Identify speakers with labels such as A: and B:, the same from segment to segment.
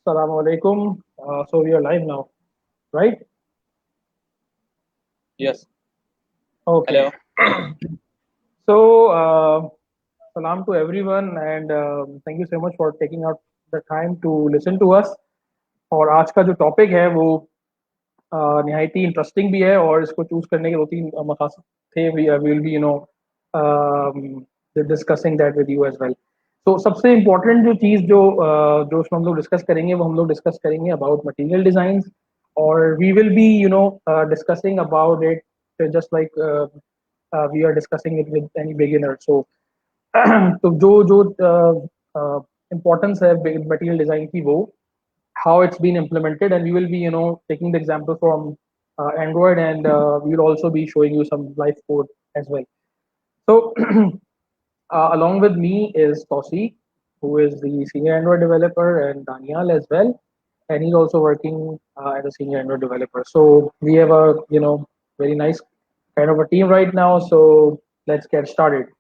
A: Assalamu alaikum. So we are live now, right?
B: Yes.
A: Okay.
B: Hello.
A: So, salam to everyone, and thank you so much for taking out the time to listen to us. और आज का जो topic है वो निहायती interesting भी है और इसको चूज करने के दो तीन मकासद थे. We will be discussing that with you as well. तो सबसे इम्पोर्टेंट जो चीज़ जो उसमें हम लोग डिस्कस करेंगे वो हम लोग डिस्कस करेंगे अबाउट मटेरियल डिजाइन. और we will be discussing about it just like we are discussing it with any beginner. So तो जो जो इम्पोर्टेंस है मटेरियल डिजाइन की वो how it's been implemented, and we will be taking the example from Android, and we will also be showing you some live code as well. So along with me is Tosi, who is the senior Android developer, and Daniel as well, and he's also working as a senior Android developer. So we have a very nice kind of a team right now. So let's get started.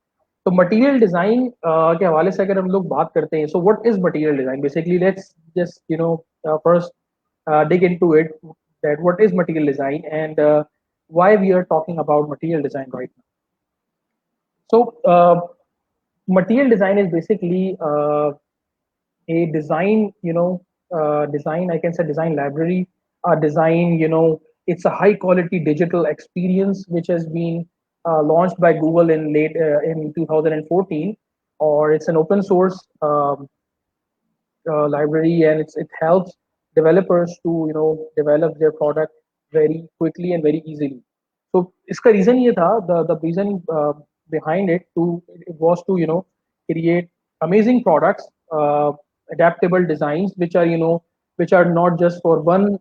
A: तो material design के हवाले से अगर हम लोग बात करते हैं, so what is material design basically. Let's just first dig into it, that what is material design, and why we are talking about material design right now. So material design is basically a design, design, I can say design library, design, it's a high quality digital experience which has been launched by Google in late in 2014. Or it's an open source library, and it helps developers to develop their product very quickly and very easily. So इसका reason ये था, the reason behind it to it was to create amazing products, adaptable designs which are which are not just for one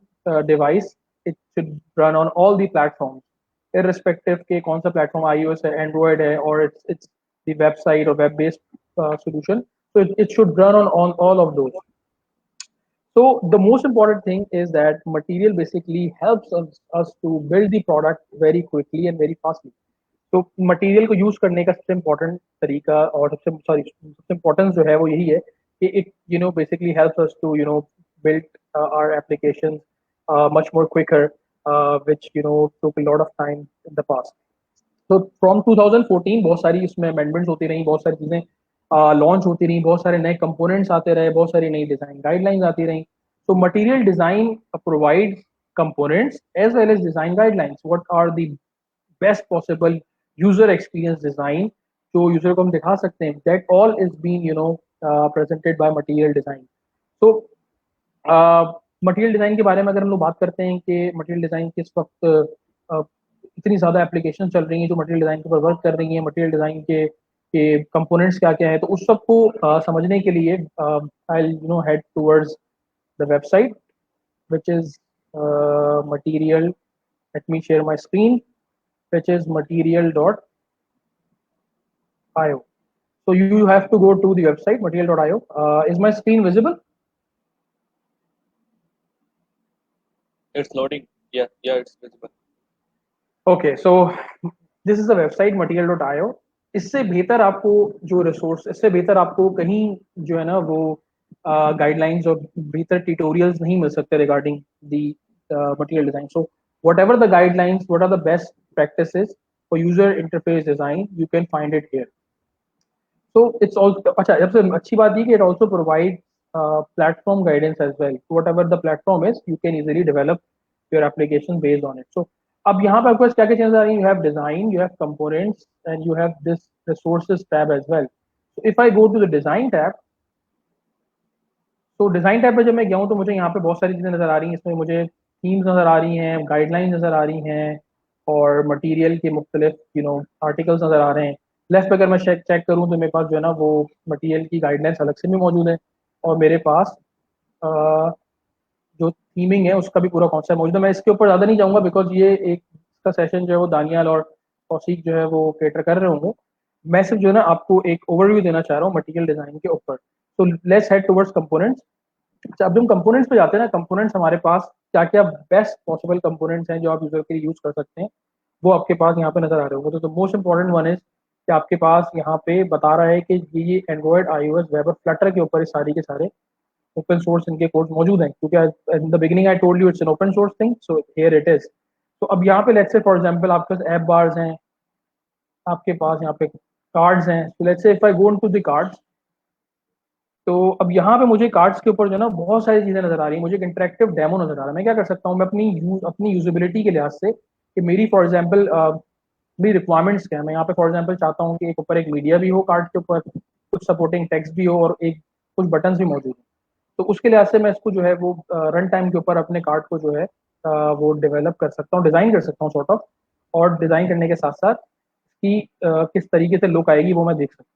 A: device. It should run on all the platforms, irrespective के कौन सा platform, iOS है, Android है, or it's the website or web based solution. So it should run on all of those. So the most important thing is that material basically helps us to build the product very quickly and very fastly. तो material को use करने का सबसे important तरीका और सबसे importance जो है वो यही है कि it basically helps us to build our applications much more quicker, which took a lot of time in the past. तो फ्रॉम 2014 बहुत सारी इसमें अमेंडमेंट्स होती रही, बहुत सारी चीज़ें लॉन्च होती रही, बहुत सारे नए कंपोनेंट्स आते रहे, बहुत सारी नई डिज़ाइन गाइडलाइंस आती रही. तो material design provide components as well as design guidelines. What are the best possible user experience design जो यूजर को हम दिखा सकते हैं. That all is been presented by material design. तो मटेरियल डिज़ाइन के बारे में अगर हम लोग बात करते हैं कि मटेरियल डिज़ाइन किस वक्त इतनी ज़्यादा एप्लीकेशन चल रही हैं जो मटेरियल डिज़ाइन के ऊपर वर्क कर रही हैं, मटेरियल डिज़ाइन के कंपोनेंट्स क्या क्या है, तो उस सबको समझने के लिए I head towards the website which is material. Let me share my screen, which is material.io. So you have to go to the website material.io. Is my screen visible?
B: It's loading. Yeah, it's visible.
A: Okay, so this is the website material.io. इससे बेहतर आपको जो resource, इससे बेहतर आपको कहीं जो है ना वो गाइडलाइंस और बेहतर ट्यूटोरियल्स नहीं मिल सकते regarding the material design. So whatever the guidelines, what are the best practices for user interface design, you can find it here. So it's also अच्छा, सबसे अच्छी बात ये कि it also provides platform guidance as well. So whatever the platform is, you can easily develop your application based on it. So अब यहाँ पे आपके पास क्या क्या चीजें आ रही हैं? You have design, you have components, and you have this resources tab as well. So if I go to the design tab, तो डिजाइन टैब पे जब मैं गया हूँ तो मुझे यहाँ पे बहुत सारी चीजें नजर आ रही हैं. इसमें मुझे थीम्स नजर आ रही हैं, गाइडलाइंस नजर आ रही हैं, और मटेरियल के मुख्तलिफ आर्टिकल्स नजर आ रहे हैं. लेफ्ट पे अगर मैं चेक करूँ तो मेरे पास जो है ना वो मटेरियल की गाइडलाइंस अलग से भी मौजूद है, और मेरे पास अ, जो थीमिंग है उसका भी पूरा कॉन्सेप्ट मौजूद है. मैं इसके ऊपर ज़्यादा नहीं जाऊँगा बिकॉज ये एक इसका सेशन जो है वो दानियाल और कौशिक जो है वो केटर कर रहे होंगे. मैं सिर्फ जो है ना आपको एक ओवरव्यू देना चाह रहा हूँ मटेरियल डिजाइन के ऊपर. तो लेट्स हेड टुवर्ड्स कंपोनेंट्स. अच्छा, अब जब हम कंपोनेंट्स पे जाते हैं ना, कंपोनेंट्स हमारे पास क्या क्या बेस्ट पॉसिबल कंपोनेंट्स हैं जो आप यूजर के लिए यूज कर सकते हैं, वो आपके पास यहाँ पे नजर आ रहे होंगे. तो मोस्ट इंपॉर्टेंट वन इज कि आपके पास यहाँ पे बता रहा है कि ये एंड्रॉयड, iOS, वेब और फ्लटर के ऊपर सारी के सारे ओपन सोर्स इनके कोड्स मौजूद हैं, क्योंकि in the beginning I told you it's an open source thing, so here it is. तो अब यहाँ पे लेट्स से फॉर एग्जांपल आपके पास ऐप बार्स हैं, आपके पास यहाँ पे कार्ड्स हैं। तो let's say if I go into the cards, तो अब यहाँ पे मुझे कार्ड्स के ऊपर जो है ना बहुत सारी चीजें नजर आ रही हैं, मुझे एक इंटरेक्टिव डेमो नजर आ रहा है। मैं क्या कर सकता हूँ, मैं अपनी यूजेबिलिटी के लिहाज से कि मेरी फॉर एग्जांपल मेरी रिक्वायरमेंट्स क्या है, मैं यहाँ पे फॉर एग्जांपल चाहता हूँ कि एक ऊपर एक मीडिया भी हो कार्ड के ऊपर, कुछ सपोर्टिंग टेक्स्ट भी हो और एक कुछ बटन्स भी मौजूद हो। तो उसके लिहाज से मैं इसको जो है वो रन टाइम के ऊपर अपने कार्ड को जो है वो डेवलप कर सकता हूँ, डिजाइन कर सकता हूँ सॉर्ट ऑफ। और डिजाइन करने के साथ साथ कि किस तरीके से लुक आएगी वो मैं देख सकता हूँ।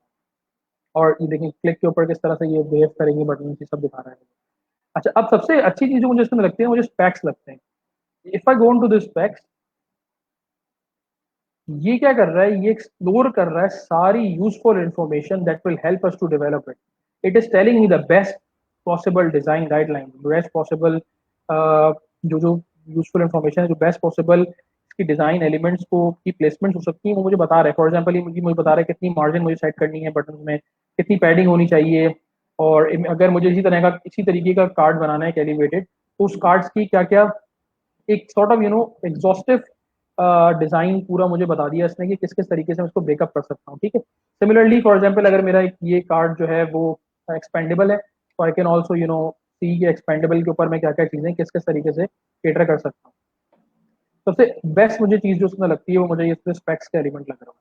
A: और ये देखिए क्लिक के ऊपर किस तरह से ये बिहेव करेंगे, बटन ये सब दिखा रहा है। अच्छा, अब सबसे अच्छी चीज जो मुझे इसमें लगती है, मुझे स्पेक्स लगते हैं। If I go to this specs, ये क्या कर रहा है, ये एक्सप्लोर कर रहा है सारी useful information that will help us to develop it. It is telling me the best possible design guideline, best possible जो जो यूजफुल इंफॉर्मेशन है, जो बेस्ट पॉसिबल इसकी डिजाइन एलिमेंट्स को की प्लेसमेंट हो सकती है, वो मुझे बता रहा है। फॉर एग्जाम्पल ये मुझे बता रहा है कितनी मार्जिन मुझे सेट करनी है बटन में, कितनी पैडिंग होनी चाहिए, और अगर मुझे इसी तरीके का कार्ड बनाना है एलिवेटेड, तो उस कार्ड्स की क्या क्या एक सॉर्ट ऑफ एग्जॉस्टिव डिजाइन पूरा मुझे बता दिया इसने कि किस किस तरीके से मैं इसको ब्रेकअप कर सकता हूँ। ठीक है, सिमिलरली फॉर एग्जांपल अगर मेरा ये कार्ड जो है वो एक्सपेंडेबल है, तो आई कैन ऑल्सो सी के एक्सपेंडेबल के ऊपर मैं क्या क्या चीजें किस किस तरीके से केटर कर सकता हूँ। सबसे बेस्ट मुझे चीज जो उसमें लगती है वो मुझे ये स्पेक्स का एलिमेंट लग रहा है।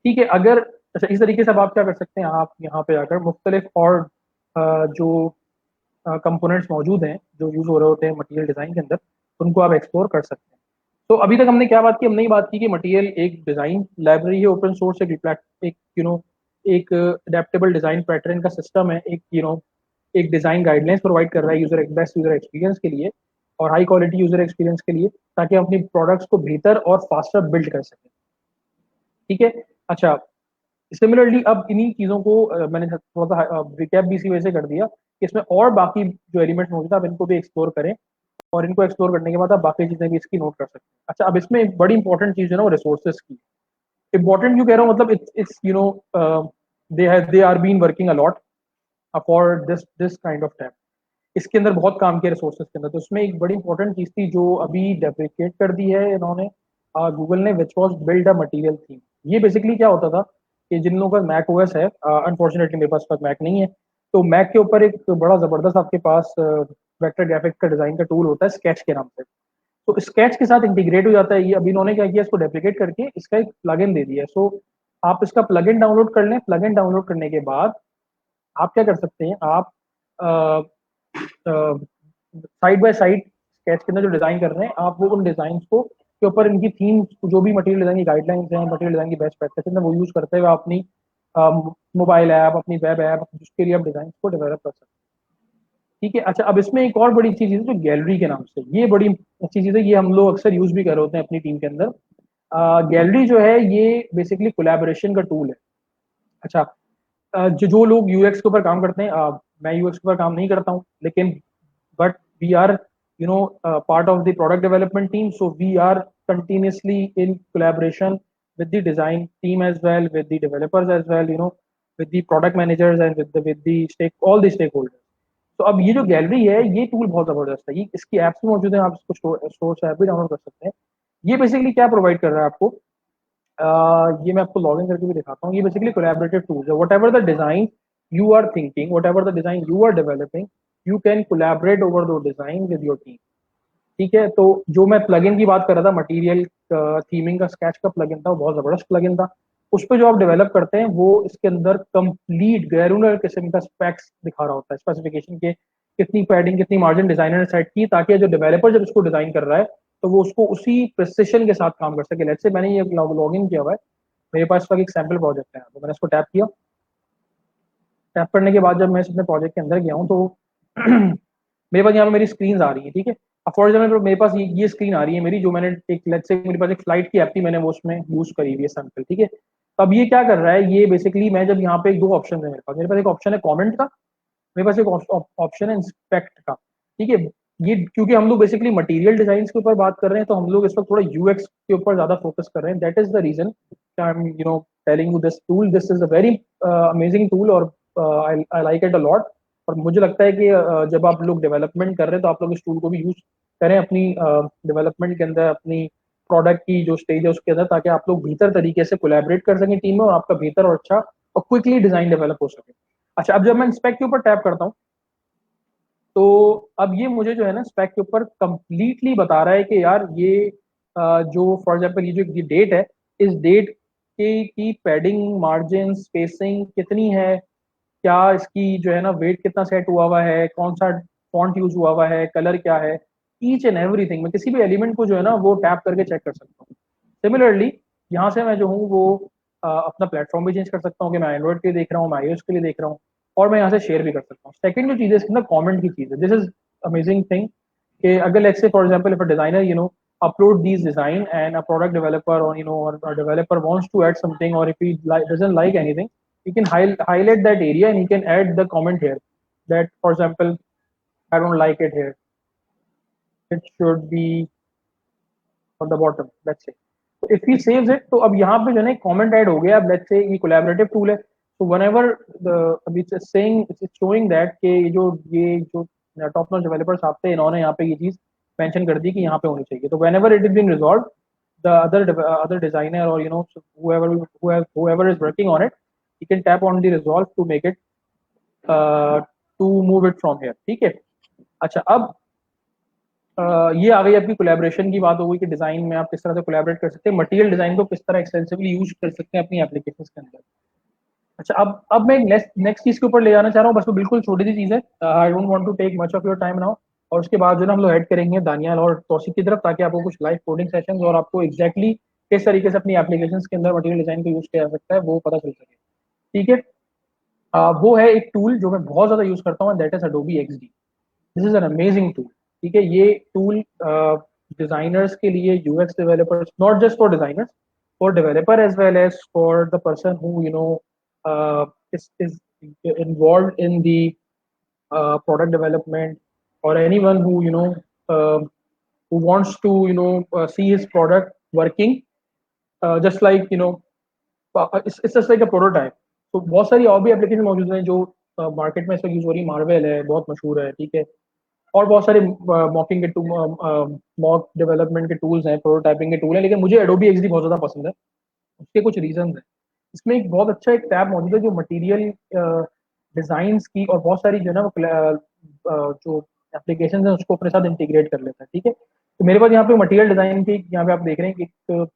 A: ठीक है, अगर अच्छा इस तरीके से अब आप क्या कर सकते हैं, आप यहाँ पे आकर मुख्तलिफ और जो कंपोनेंट्स मौजूद हैं जो यूज हो रहे होते हैं मटेरियल डिजाइन के अंदर, उनको आप एक्सप्लोर कर सकते हैं। तो अभी तक हमने क्या बात की, हमने ये बात की कि मटेरियल एक डिजाइन लाइब्रेरी है, ओपन सोर्स एक एक अडेप्टेबल डिजाइन पैटर्न का सिस्टम है, एक डिजाइन गाइडलाइंस प्रोवाइड कर रहा है बेस्ट यूजर एक्सपीरियंस के लिए और हाई क्वालिटी यूजर एक्सपीरियंस के लिए, ताकि हम अपनी प्रोडक्ट्स को बेहतर और फास्टर बिल्ड कर सकें। ठीक है, अच्छा सिमिलरली अब इन्हीं चीज़ों को मैंने थोड़ा सा रिकैप भी इसी वजह से कर दिया कि इसमें और बाकी जो एलिमेंट्स मौजूद है आप इनको भी एक्सप्लोर करें, और इनको एक्सप्लोर करने के बाद आप बाकी चीज़ें भी इसकी नोट कर सकते हैं। अच्छा, अब इसमें एक बड़ी इंपॉर्टेंट चीज़ है ना वो रिसोर्सेज की। इंपॉर्टेंट क्यों कह रहा हूँ, मतलब it's they are been working a lot for this kind of time. इसके अंदर बहुत काम किया रिसोर्सेज के अंदर। तो उसमें एक बड़ी इंपॉर्टेंट चीज़ थी जो अभी डेप्रिकेट कर दी है इन्होंने, गूगल ने, which was build a material theme. ये बेसिकली क्या होता था कि जिन लोगों का मैक ओएस है, अनफॉर्चुनेटली मेरे पास मैक नहीं है, तो मैक के ऊपर एक बड़ा जबरदस्त आपके पास वेक्टर ग्राफिक्स का डिजाइन का टूल होता है स्केच के नाम से। तो स्केच के साथ इंटीग्रेट हो जाता है ये। अभी इन्होंने क्या किया, इसको डेप्रिकेट करके इसका एक प्लगइन दे दिया है। सो आप इसका प्लगइन डाउनलोड कर लें। प्लगइन डाउनलोड करने के बाद आप क्या कर सकते हैं, आप साइड बाय साइड स्केच के अंदर जो डिजाइन कर रहे हैं आप, वो उन डिजाइन को के ऊपर इनकी थीम जो भी मटेरियल डिजाइन की गाइडलाइंस हैं, मटेरियल डिजाइन की बेस्ट प्रैक्टिस है, वो यूज करते हुए अपनी मोबाइल ऐप, अपनी वेब ऐप, जिसके लिए आप डिजाइन को डेवलप कर सकते हैं। ठीक है, अच्छा अब इसमें एक और बड़ी अच्छी चीज है जो गैलरी के नाम से, ये बड़ी अच्छी चीज है, ये हम लोग अक्सर यूज भी कर रहे होते हैं अपनी टीम के अंदर। गैलरी जो है ये बेसिकली कोलैबोरेशन का टूल है। अच्छा, जो लोग यूएक्स के ऊपर काम करते हैं, मैं यूएक्स के ऊपर काम नहीं करता हूँ, लेकिन but we are part of the product development team, so we are continuously in collaboration with the design team as well, with the developers as well, with the product managers and all the stakeholders. तो अब ये जो gallery है ये tool बहुत जबरदस्त है, ये इसकी ऐप्स भी मौजूद है, आप इसको स्टोर ऐप भी डाउनलोड कर सकते हैं। ये बेसिकली क्या प्रोवाइड कर रहा है आपको, ये मैं आपको लॉग इन करके भी दिखाता हूँ। ये बेसिकली कोलैबोरेटिव टूल्स है। Whatever the design you are thinking, whatever the design you are developing, you can collaborate over दो डिजाइन विद योर टीम। ठीक है, तो जो मैं प्लगइन की बात कर रहा था, मटेरियल थीमिंग का स्केच का प्लगइन था, वो बहुत जबरदस्त प्लगइन था। उस पर जो आप डेवलप करते हैं वो इसके अंदर कंप्लीट ग्रेनुलर किस्म का स्पेक्स दिखा रहा होता है, स्पेसिफिकेशन के कितनी पैडिंग, कितनी मार्जिन डिजाइनर ने सेट की, ताकि जो डेवलपर जब इसको डिजाइन कर रहा है तो वो उसको उसी प्रिसिशन के साथ काम कर सके। लेट्स से मैंने ये लॉग इन किया हुआ है, मेरे पास एक सैम्पल प्रोजेक्ट है, तो मैंने इसको टैप किया। टैप करने के बाद जब मैं अपने प्रोजेक्ट के अंदर गया हूँ तो मेरे पास यहाँ पे मेरी स्क्रीन आ रही है। ठीक है, अब फॉर एग्जाम्पल मेरे पास ये स्क्रीन आ रही है मेरी, जो मैंने एक लेट्स से मेरे पास एक फ्लाइट की ऐप थी, मैंने वो उसमें यूज करी हुई है सैम्पल। ठीक है, तो अब ये क्या कर रहा है, ये बेसिकली मैं जब यहाँ पे दो ऑप्शन है मेरे पास एक ऑप्शन है कॉमेंट का, मेरे पास एक ऑप्शन है इंस्पेक्ट का। ठीक है, ये क्योंकि हम लोग बेसिकली मटेरियल डिजाइन के ऊपर बात कर रहे हैं, तो हम लोग इस वक्त थोड़ा यूएक्स के ऊपर ज्यादा फोकस कर रहे हैं। That is the reason I am telling you this tool, this is a very amazing tool, और I like it a lot. और मुझे लगता है कि जब आप लोग डेवलपमेंट कर रहे हैं तो आप लोग इस टूल को भी यूज करें अपनी डेवलपमेंट के अंदर, अपनी प्रोडक्ट की जो स्टेज है उसके अंदर, ताकि आप लोग बेहतर तरीके से कोलैबोरेट कर सकें टीम में और आपका बेहतर और अच्छा और क्विकली डिजाइन डेवलप हो सके। अच्छा, अब जब मैं स्पेक के ऊपर टैप करता हूँ तो अब ये मुझे जो है ना स्पेक के ऊपर कंप्लीटली बता रहा है कि यार ये जो फॉर एग्जांपल ये जो डेट है, इस डेट के की पैडिंग, मार्जिन, स्पेसिंग कितनी है, क्या इसकी जो है ना वेट कितना सेट हुआ है, कौन सा फॉन्ट यूज हुआ है, कलर क्या है, ईच एंड एवरीथिंग। मैं किसी भी एलिमेंट को जो है ना वो टैप करके चेक कर सकता हूँ। सिमिलरली यहाँ से मैं जो हूँ वो अपना प्लेटफॉर्म भी चेंज कर सकता हूँ कि मैं एंड्रॉइड के लिए देख रहा हूँ, मैं iOS के लिए देख रहा हूँ, और मैं यहाँ से शेयर भी कर सकता हूँ। सेकंड जो चीज़ है इसके अंदर कमेंट की चीज़ है, दिस इज अमेजिंग थिंग कि अगर let's say for example if a designer upload these design and a product developer or or a developer wants to add something, or if he doesn't like anything, he can highlight that area and he can add the comment here that for example I don't like it here, it should be on the bottom, let's say. So if he saves it, तो अब यहाँ पे जो है ना comment add हो गया। अब let's say ये collaborative tool है, so whenever the अभी it's saying, it's showing that कि ये जो top notch developers आपसे इन्होंने यहाँ पे ये चीज mention कर दी कि यहाँ पे होनी चाहिए। तो whenever it is being resolved, the other designer or whoever is working on it, he can tap on the resolve to make it to move it from here। ठीक है। अच्छा, अब ये आ गई आपकी कोलैबोरेशन की बात हो गई कि डिजाइन में आप किस तरह से कोलैबोरेट कर सकते हैं, मटेरियल डिजाइन को किस तरह एक्सटेंसिवली यूज कर सकते हैं अपनी एप्लीकेशंस के अंदर। अच्छा, अब मैं नेक्स्ट चीज के ऊपर ले जाना चाह रहा हूँ, बस वो बिल्कुल छोटी सी चीज है, I don't want to take much of your time now. और उसके बाद जो है ना हम लोग हेड करेंगे दानियाल और तौसीफ की तरफ, ताकि आपको कुछ लाइव कोडिंग सेशंस और आपको एग्जैक्टली किस तरीके से अपनी एप्लीकेशंस के अंदर मटेरियल डिजाइन को यूज किया जा सकता है वो पता चल सके। ठीक है। वो है एक टूल जो मैं बहुत ज्यादा यूज करता हूँ, that is Adobe XD। This is an amazing tool. ठीक है, ये टूल डिजाइनर्स के लिए, UX developers, not just for designers, for developer as well as for the person who is involved in the product development, or anyone who who wants to see his product working just like it's just like a prototype। तो बहुत सारी और भी application मौजूद हैं जो market में इस वक्त यूज हो रही है। मार्वेल है, बहुत मशहूर है। ठीक है। और बहुत सारे मॉकिंग के मॉक डेवलपमेंट के टूल्स हैं, प्रोटोटाइपिंग के टूल हैं, लेकिन मुझे एडोबी XD बहुत ज़्यादा पसंद है। उसके कुछ रीजन हैं। इसमें एक बहुत अच्छा एक टैब मौजूद है जो मटेरियल डिजाइन्स की और बहुत सारी जो है ना जो एप्लीकेशन है उसको अपने साथ इंटीग्रेट कर लेता है। ठीक है। तो मेरे पास यहाँ पे मटेरियल डिजाइन की, यहाँ पे आप देख रहे हैं कि एक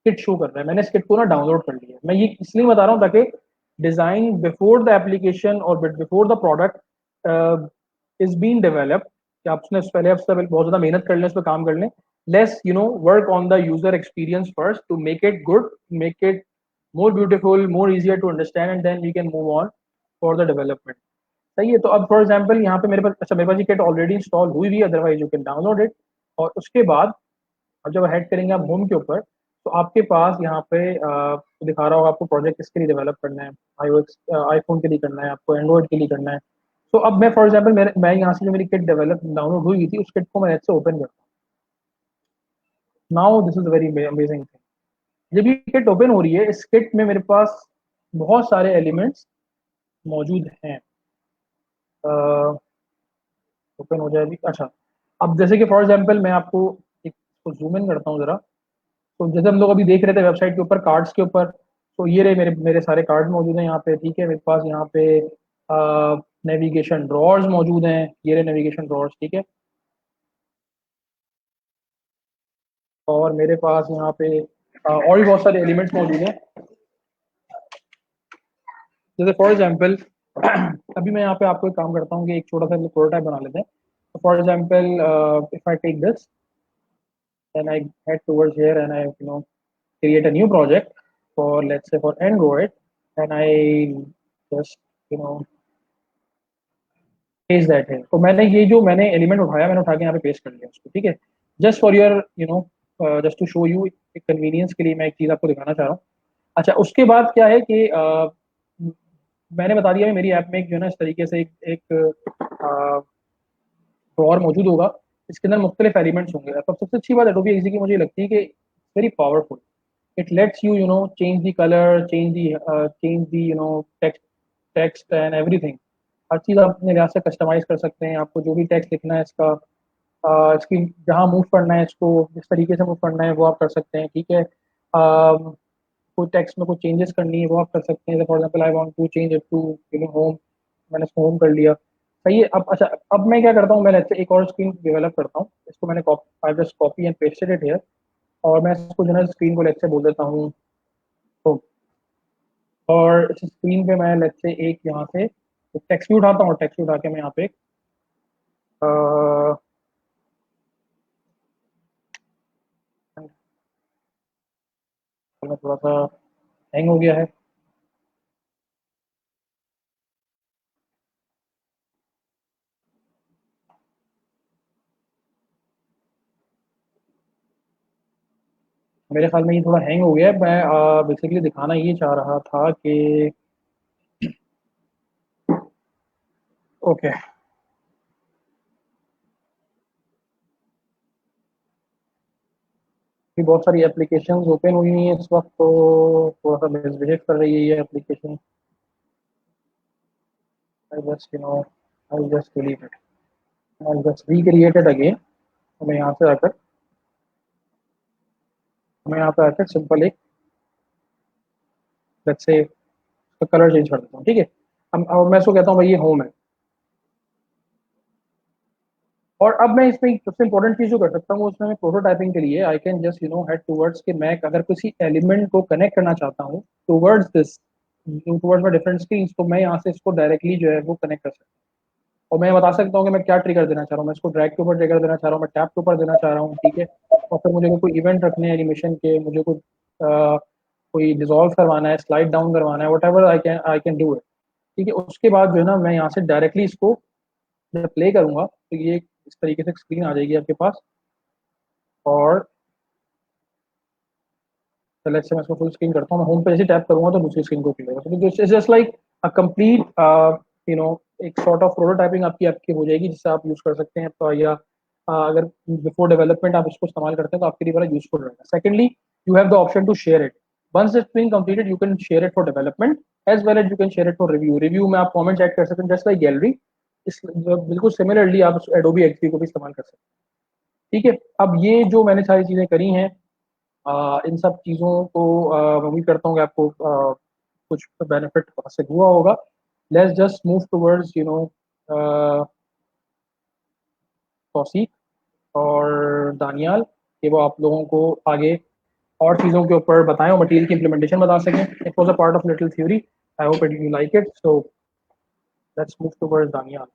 A: किट शो कर रहा है। मैंने इस किट को ना डाउनलोड कर लिया है। मैं ये इसलिए बता रहा हूँ ताकि डिजाइन बिफोर द एप्लीकेशन और before the product is being developed, कि आप उसने पहले आपसे बहुत ज्यादा मेहनत कर लें, उस पर काम कर लें। Let's work on the user experience first to make it good, make it more beautiful, more easier to understand, and then we can move on for the development। सही है। तो अब फॉर एग्जांपल यहाँ पे मेरे पास, अच्छा मेरे पास ये किट ऑलरेडी इंस्टॉल हुई हुई है, otherwise you can download it. और उसके बाद अब जब हेड करेंगे आप होम के ऊपर, तो आपके पास यहाँ पे दिखा रहा होगा आपको प्रोजेक्ट किसके लिए डेवलप करना है। iOS आईफोन के लिए करना है, आपको एंड्रॉइड के लिए करना है। तो अब मैं फॉर एग्जांपल मैं यहाँ से जो मेरी किट डेवलप डाउनलोड हुई थी उस किट को मैं नेट से ओपन करता हूँ। Now this is very amazing thing. जब ये किट ओपन हो रही है, इस किट में मेरे पास बहुत सारे एलिमेंट्स मौजूद हैं। ओपन हो जाए अभी। अच्छा, अब जैसे कि फॉर एग्जांपल मैं आपको एक जूम इन करता हूँ जरा। तो जैसे हम लोग अभी देख रहे थे वेबसाइट के ऊपर कार्ड्स के ऊपर, तो ये रहे मेरे मेरे सारे कार्ड मौजूद हैं यहाँ पे। ठीक है। मेरे पास यहाँ पे नेविगेशन ड्रॉर्स मौजूद हैं, ये रहे नेविगेशन ड्रॉर्स। ठीक है। और मेरे पास यहाँ पे और भी बहुत सारे एलिमेंट्स मौजूद हैं। जैसे फॉर एग्जांपल अभी मैं यहाँ पे आपको एक काम करता हूँ कि एक छोटा सा प्रोटोटाइप बना लेते हैं। तो for example if I take this, then I head towards here and I create a new project for, let's say, for Android, and I just you know paste that here। तो मैंने ये जो मैंने element उठाया, मैंने उठा के यहाँ पे पेस्ट कर लिया उसको। ठीक है। Just for your just to show you, convenience के लिए मैं एक चीज़ आपको दिखाना चाह रहा हूँ। अच्छा, उसके बाद क्या है कि मैंने बता दिया है मेरी ऐप में एक जो है ना इस तरीके से एक ड्रॉअर मौजूद होगा। इसके अंदर मुख्तलिफ एलिमेंट्स होंगे। अब सबसे अच्छी बात एडोबी XD की मुझे लगती है कि very powerful. It lets you change the colour, change the text and everything हर चीज़ आप अपने लिहाज से कस्टमाइज कर सकते हैं। आपको जो भी टेक्स्ट लिखना है इसका, इसकी जहाँ मूव करना है, इसको जिस तरीके से मूव करना है वो आप कर सकते हैं। ठीक है, कोई टेक्स्ट में कोई चेंजेस करनी है वो आप कर सकते हैं। For example I want to change it to home, मैंने इसको होम कर लिया। सही है। अब अच्छा, अब मैं क्या करता हूँ, मैं let's say एक और स्क्रीन डेवलप करता हूँ। इसको मैंने I just copy and pasted it here, और मैं इसको जो है स्क्रीन को let's say बोल देता हूँ home। और इस स्क्रीन पे मैं let's say एक यहाँ से टेक्स्ट भी उठाता हूँ, और टेक्स्ट उठा के मैं यहाँ पे अ, थोड़ा सा हैंग हो गया है। मेरे ख्याल में ये थोड़ा हैंग हो गया है। मैं बेसिकली दिखाना ये चाह रहा था कि ओके, भी बहुत सारी एप्लीकेशंस ओपन हुई हुई हैं इस वक्त, तो थोड़ा सा मिसबिहेव कर रही है ये application. I just I just delete it, I just recreate it again. तो मैं यहाँ पे आकर सिंपल एक लेट्स से कलर चेंज कर देता हूँ। ठीक है, अब मैं इसको कहता हूँ भाई ये होम है। और अब मैं इसमें एक सबसे इंपॉर्टेंट चीज जो कर सकता हूँ उसमें, मैं प्रोटोटाइपिंग के लिए I can just head towards कि मैं अगर किसी एलिमेंट को कनेक्ट करना चाहता हूँ towards this, towards my different screen, तो मैं यहाँ से इसको डायरेक्टली जो है वो कनेक्ट कर सकता हूँ। और मैं बता सकता हूँ कि मैं क्या ट्रिगर देना चाह रहा हूँ। मैं इसको ड्रैग के ऊपर ट्रिगर देना चाह रहा हूँ, मैं टैप के ऊपर देना चाह रहा हूँ। ठीक है, और फिर मुझे कोई इवेंट रखने हैं एनिमेशन के, मुझे कोई डिजोल्व करवाना है, स्लाइड डाउन करवाना है, what ever I can do it. ठीक है, उसके बाद जो है ना मैं यहाँ से डायरेक्टली इसको जब प्ले करूंगा तो ये इस तरीके से स्क्रीन आ जाएगी आपके पास। और लेट्स से मैं इसको फुल स्क्रीन करता हूँ, मैं होम पे जैसे टैप करूंगा तो दूसरी स्क्रीन को खुलेगा। तो it's just like a complete you know एक सॉर्ट ऑफ प्रोटोटाइपिंग आपकी आपकी हो जाएगी, जिससे आप यूज कर सकते हैं। तो या अगर बिफोर डेवलपमेंट आप इसको इस्तेमाल करते हैं तो आपके लिए बड़ा यूजफुल रहेगा। Secondly, you have the option to share it. Once it's been completed you can share it for development as well as you can share it for review. Review में आप कमेंट्स ऐड कर सकते हैं just like gallery. इस बिल्कुल similarly आप Adobe XP को भी इस्तेमाल कर सकते हैं। ठीक है, अब ये जो मैंने सारी चीज़ें करी हैं, इन सब चीज़ों को मैं उम्मीद करता हूँ कि आपको कुछ बेनिफिट हासिल हुआ होगा। लेट्स जस्ट मूव टुवर्ड्स तौसीक और दानियाल, कि वो आप लोगों को आगे और चीज़ों के ऊपर बताएं और मटेरियल की इम्प्लीमेंटेशन बता सकें। It was a part of little theory, I hope it you like it. So let's move towards Daniyal.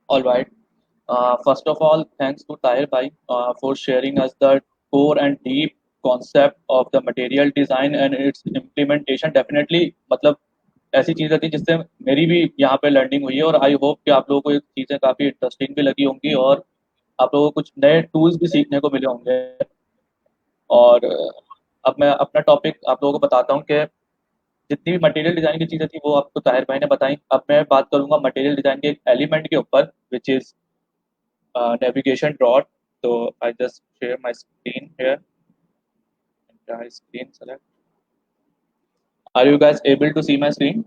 B: All right. First of all, thanks to Tahir Bhai for sharing us the core and deep concept of the material design and its implementation. Definitely, मतलब ऐसी चीज़ें थी जिससे मेरी भी यहाँ पे learning हुई है, और आई होप कि आप लोगों को ये चीज़ें काफ़ी इंटरेस्टिंग भी लगी होंगी, और आप लोगों को कुछ नए टूल्स भी सीखने को मिले होंगे। और अब मैं अपना टॉपिक आप लोगों को बताता हूँ कि जितनी भी मटेरियल डिज़ाइन की चीज़ें थी वो आपको ताहिर भाई ने बताई। अब मैं बात करूँगा मटेरियल डिज़ाइन के एक एलिमेंट के ऊपर, which is navigation dot. So I just share my screen here. Entire screen select. Are you guys able to see my screen?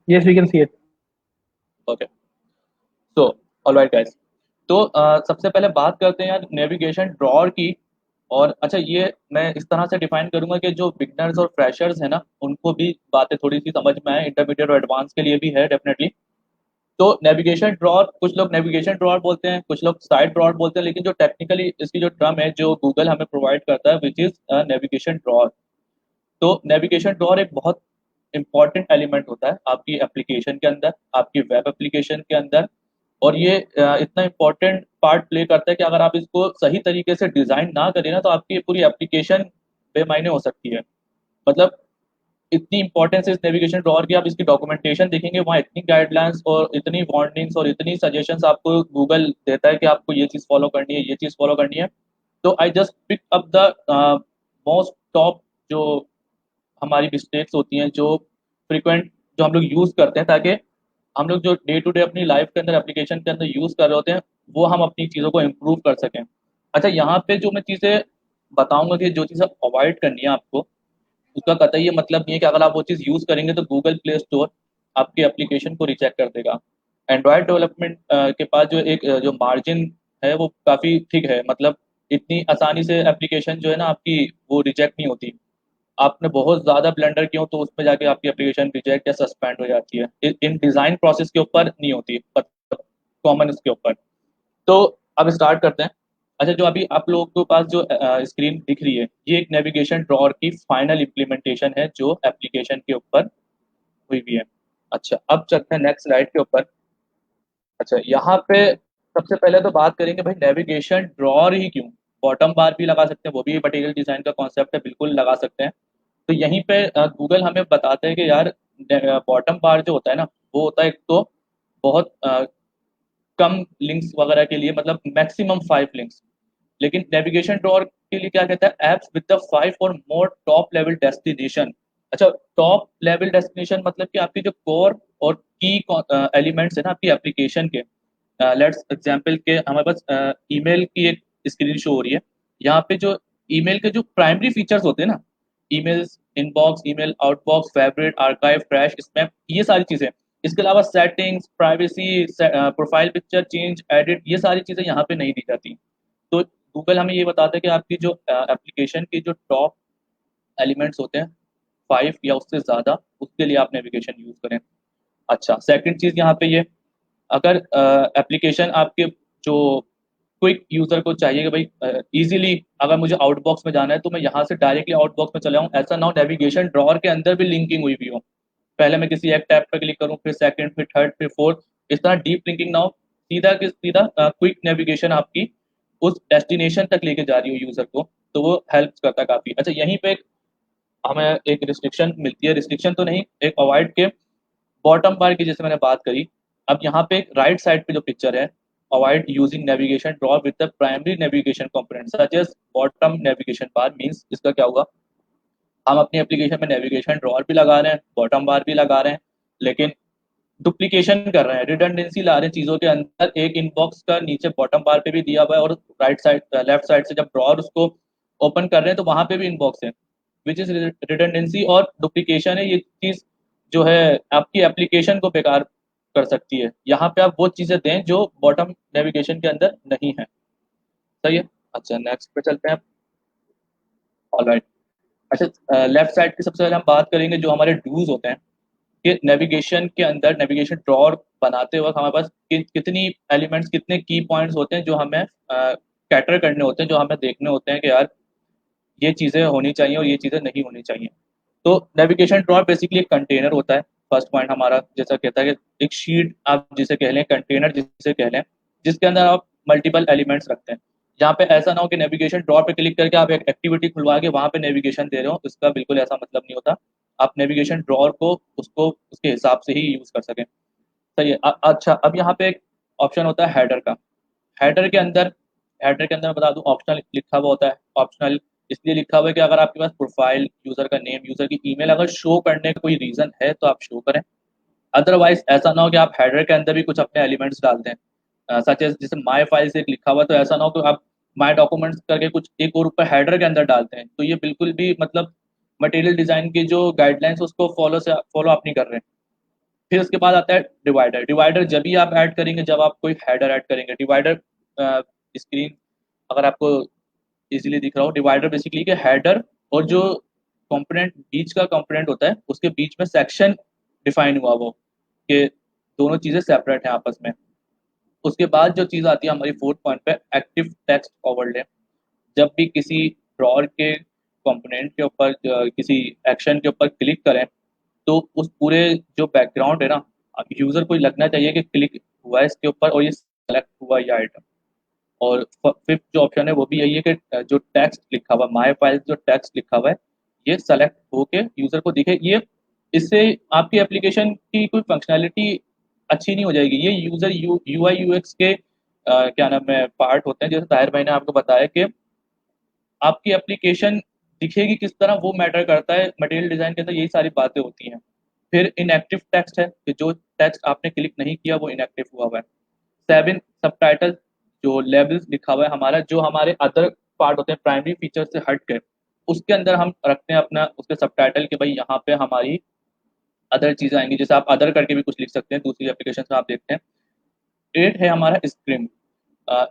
A: Yes, we can see it.
B: Okay. So all right guys. तो सबसे पहले बात करते हैं यार navigation drawer की। और अच्छा, ये मैं इस तरह से डिफाइन करूंगा कि जो बिगनर्स और फ्रेशर्स हैं ना, उनको भी बातें थोड़ी सी समझ में आए, इंटरमीडिएट और एडवांस के लिए भी है डेफिनेटली। तो नेविगेशन ड्रॉर, कुछ लोग नेविगेशन ड्रॉर बोलते हैं, कुछ लोग साइड ड्रॉर बोलते हैं, लेकिन जो टेक्निकली इसकी जो टर्म है जो गूगल हमें प्रोवाइड करता है, विच इज नेविगेशन ड्रॉर। तो नेविगेशन ड्रॉर एक बहुत इंपॉर्टेंट एलिमेंट होता है आपकी एप्लीकेशन के अंदर, आपकी वेब एप्लीकेशन के अंदर। और ये इतना इंपॉर्टेंट पार्ट प्ले करता है कि अगर आप इसको सही तरीके से डिजाइन ना करें ना, तो आपकी पूरी एप्लीकेशन बेमायने हो सकती है। मतलब इतनी इंपॉर्टेंस इस नेविगेशन ड्रॉअर की, आप इसकी डॉक्यूमेंटेशन देखेंगे वहाँ इतनी गाइडलाइंस और इतनी वार्निंग्स और इतनी सजेशंस आपको गूगल देता है कि आपको ये चीज़ फॉलो करनी है, ये चीज़ फॉलो करनी है। तो I just pick up the most top जो हमारी मिस्टेक्स होती हैं, जो फ्रिक्वेंट जो हम लोग यूज़ करते हैं, ताकि हम लोग जो डे टू डे अपनी लाइफ के अंदर एप्लीकेशन के अंदर यूज़ कर रहे होते हैं वो हम अपनी चीज़ों को इम्प्रूव कर सकें। अच्छा, यहाँ पे जो मैं चीज़ें बताऊँगा कि जो चीज़ें अवॉइड करनी है आपको, उसका कतई ये मतलब नहीं है कि अगर आप वो चीज़ यूज़ करेंगे तो गूगल प्ले स्टोर आपकी एप्लीकेशन को रिजेक्ट कर देगा। एंड्रॉयड डेवलपमेंट के पास जो एक जो मार्जिन है वो काफ़ी थिक है, मतलब इतनी आसानी से एप्लीकेशन जो है ना आपकी वो रिजेक्ट नहीं होती। आपने बहुत ज़्यादा ब्लंडर किया हो तो उसमें जाके आपकी एप्लीकेशन रिजेक्ट या सस्पेंड हो जाती है। इन डिज़ाइन प्रोसेस के ऊपर नहीं होती, मतलब कॉमन उसके ऊपर। तो अब स्टार्ट करते हैं। अच्छा, जो अभी आप लोगों के पास जो स्क्रीन दिख रही है, ये एक नेविगेशन ड्रॉअर की फाइनल इम्प्लीमेंटेशन है जो एप्लीकेशन के ऊपर हुई भी है। अच्छा, अब चलते हैं नेक्स्ट स्लाइड के ऊपर। अच्छा, यहाँ पे सबसे पहले तो बात करेंगे भाई नेविगेशन ड्रॉअर ही क्यों? बॉटम बार भी लगा सकते हैं, वो भी मटेरियल डिजाइन का कॉन्सेप्ट है, बिल्कुल लगा सकते हैं। तो यहीं पे गूगल हमें बताते हैं कि यार बॉटम बार जो होता है ना, वो होता है एक तो बहुत कम लिंक्स वगैरह के लिए, मतलब मैक्सिमम 5 लिंक्स। लेकिन नेविगेशन ड्रॉअर के लिए क्या कहता है, एप्स विद द 5 और मोर टॉप लेवल डेस्टिनेशन। अच्छा, टॉप लेवल डेस्टिनेशन मतलब कि आपकी जो कोर और की एलिमेंट्स है ना आपकी एप्लीकेशन के। लेट्स एग्जांपल के हमारे पास ईमेल की एक स्क्रीन शो हो रही है। यहाँ पे जो ईमेल के जो प्राइमरी फीचर्स होते हैं ना, emails, inbox, email outbox, favourite, archive, trash, spam, ये सारी चीजें। इसके अलावा settings, privacy, profile picture change, edit, ये सारी चीजें यहाँ पे नहीं दी जाती। तो गूगल हमें ये बताता है कि आपकी जो एप्लीकेशन की जो टॉप एलिमेंट्स होते हैं 5 या उससे ज़्यादा, उसके लिए आप नेविगेशन यूज़ करें। अच्छा, सेकंड चीज़ यहाँ पे ये, अगर एप्लीकेशन आपके जो क्विक यूज़र को चाहिए कि भाई इजीली अगर मुझे आउटबॉक्स में जाना है तो मैं यहाँ से डायरेक्टली आउटबॉक्स में चला जाऊँ, ऐसा ना हो नेविगेशन ड्रॉअर के अंदर भी लिंकिंग हुई भी हो। पहले मैं किसी एक टैब पर क्लिक करूँ, फिर सेकंड, फिर थर्ड, फिर फोर्थ, इस तरह डीप लिंकिंग ना हो। सीधा के सीधा क्विक नेविगेशन आपकी उस डेस्टिनेशन तक लेके जा रही हो यूज़र को, तो वो हेल्प करता है काफ़ी। अच्छा, यहीं पे हमें एक रिस्ट्रिक्शन मिलती है, रिस्ट्रिक्शन तो नहीं, एक अवॉइड के बॉटम बार की जैसे मैंने बात करी। अब यहाँ पे राइट साइड पे जो पिक्चर है, avoid using navigation draw with the primary navigation component such as bottom navigation bar. Means इसका क्या हुआ, हम अपनी एप्लीकेशन में नेविगेशन ड्रॉअर भी लगा रहे हैं, बॉटम बार भी लगा रहे हैं, लेकिन डुप्लीकेशन कर रहे हैं, रिडंडेंसी ला रहे हैं चीज़ों के अंदर। एक इनबॉक्स का नीचे बॉटम बार पे भी दिया हुआ है और राइट साइड लेफ्ट साइड से जब ड्रॉअर उसको ओपन कर रहे हैं तो वहां पे भी इनबॉक्स है, विच इज रिडंडेंसी और डुप्लीकेशन है। ये चीज़ जो है आपकी एप्लीकेशन को बेकार कर सकती है। यहाँ पे आप वो चीज़ें दें जो बॉटम नेविगेशन के अंदर नहीं है। सही है। अच्छा, नेक्स्ट पे चलते हैं। ऑलराइट। अच्छा, लेफ्ट साइड की सबसे पहले हम बात करेंगे जो हमारे डूज होते हैं कि नेविगेशन के अंदर नेविगेशन ड्रॉअर बनाते वक्त हमारे पास कितनी एलिमेंट्स, कितने की पॉइंट्स होते हैं जो हमें कैटर करने होते हैं, जो हमें देखने होते हैं कि यार ये चीज़ें होनी चाहिए और ये चीज़ें नहीं होनी चाहिए। तो नेविगेशन ड्रॉअर बेसिकली एक कंटेनर होता है। फर्स्ट पॉइंट हमारा जैसा कहता है कि एक शीट आप जिसे कह लें, कंटेनर जिसे कह लें, जिसके अंदर आप मल्टीपल एलिमेंट्स रखते हैं। यहाँ पे ऐसा ना हो कि नेविगेशन ड्रॉअर पे क्लिक करके आप एक एक्टिविटी खुलवा के वहाँ पे नेविगेशन दे रहे हो, इसका बिल्कुल ऐसा मतलब नहीं होता। आप नेविगेशन ड्रॉअर को उसको उसके हिसाब से ही यूज़ कर सकें। सही है। अच्छा, अब यहाँ पे एक ऑप्शन होता है हेडर का। हेडर के अंदर हेडर के अंदर मैं बता दूं ऑप्शनल लिखा हुआ होता है। ऑप्शनल इसलिए लिखा हुआ है कि अगर आपके पास प्रोफाइल, यूजर का नेम, यूजर की ईमेल अगर शो करने का कोई रीजन है तो आप शो करें। अदरवाइज ऐसा ना हो कि आप हेडर के अंदर भी कुछ अपने एलिमेंट्स डाल दें, सच एज जैसे माई फाइल से एक लिखा हुआ, तो ऐसा ना हो कि आप माई डॉक्यूमेंट्स करके कुछ एक और ऊपर हेडर के अंदर डालते हैं, तो ये बिल्कुल भी मतलब मटेरियल डिजाइन की जो गाइडलाइंस उसको फॉलो आप नहीं कर रहे हैं। फिर उसके बाद आता है डिवाइडर। डिवाइडर जब भी आप ऐड करेंगे जब आप कोई हेडर ऐड करेंगे। डिवाइडर स्क्रीन अगर आपको इजीली दिख रहा हो, डिवाइडर बेसिकली के हेडर और जो कंपोनेंट बीच का कंपोनेंट होता है उसके बीच में सेक्शन डिफाइन हुआ वो कि दोनों चीजें सेपरेट हैं आपस में। उसके बाद जो चीज आती है हमारी फोर्थ पॉइंट पे, एक्टिव टेक्स्ट ओवरले। जब भी किसी ड्रॉअर के कंपोनेंट के ऊपर किसी एक्शन के ऊपर क्लिक करें तो उस पूरे जो बैकग्राउंड है ना, यूजर को लगना चाहिए कि क्लिक हुआ है इसके ऊपर और ये सेलेक्ट हुआ ये आइटम। और फिफ्थ जो ऑप्शन है वो भी यही है कि जो टेक्स्ट लिखा हुआ माई फाइल, जो टेक्स्ट लिखा हुआ है ये सेलेक्ट होके यूजर को दिखे। ये इससे आपकी एप्लीकेशन की कोई फंक्शनैलिटी अच्छी नहीं हो जाएगी। ये user you I you x के क्या नाम है पार्ट होते हैं। जैसे ताहिर भाई ने आपको बताया कि आपकी एप्लीकेशन दिखेगी किस तरह वो मैटर करता है। मटेरियल डिजाइन के अंदर यही सारी बातें होती हैं। फिर इनएक्टिव टेक्स्ट है कि जो टेक्स्ट आपने क्लिक नहीं किया वो इनएक्टिव हुआ हुआ है। 7 सबटाइटल जो लेबल्स लिखा हुआ है हमारा, जो हमारे अदर पार्ट होते हैं प्राइमरी फीचर से हट के, उसके अंदर हम रखते हैं अपना उसके सबटाइटल कि भाई यहाँ पे हमारी अदर चीज़ें आएंगी। जैसे आप अदर करके भी कुछ लिख सकते हैं, दूसरी एप्लीकेशन में आप देखते हैं। 8 है हमारा स्क्रीम।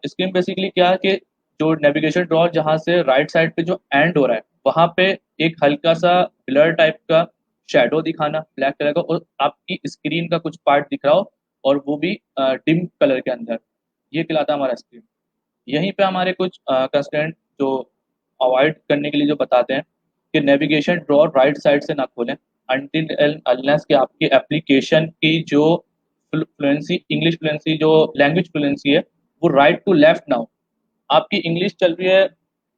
B: स्क्रीम बेसिकली क्या है कि जो नेविगेशन ड्रॉर जहाँ से राइट साइड पे जो एंड हो रहा है वहाँ पे एक हल्का सा ब्लर टाइप का शेडो दिखाना ब्लैक कलर का, और आपकी स्क्रीन का कुछ पार्ट दिख रहा हो, और वो भी डिम कलर के अंदर, ये कहलाता है हमारा स्क्रीन। यहीं पे हमारे कुछ कंस्ट्रेंट जो अवॉइड करने के लिए जो बताते हैं कि नेविगेशन ड्रॉर राइट साइड से ना खोलें अनटिल एंड अनलेस कि आपकी एप्लीकेशन की जो फ्लुएंसी, इंग्लिश फ्लुएंसी, जो लैंग्वेज फ्लुएंसी है, वो राइट टू लेफ्ट ना हो। आपकी इंग्लिश चल रही है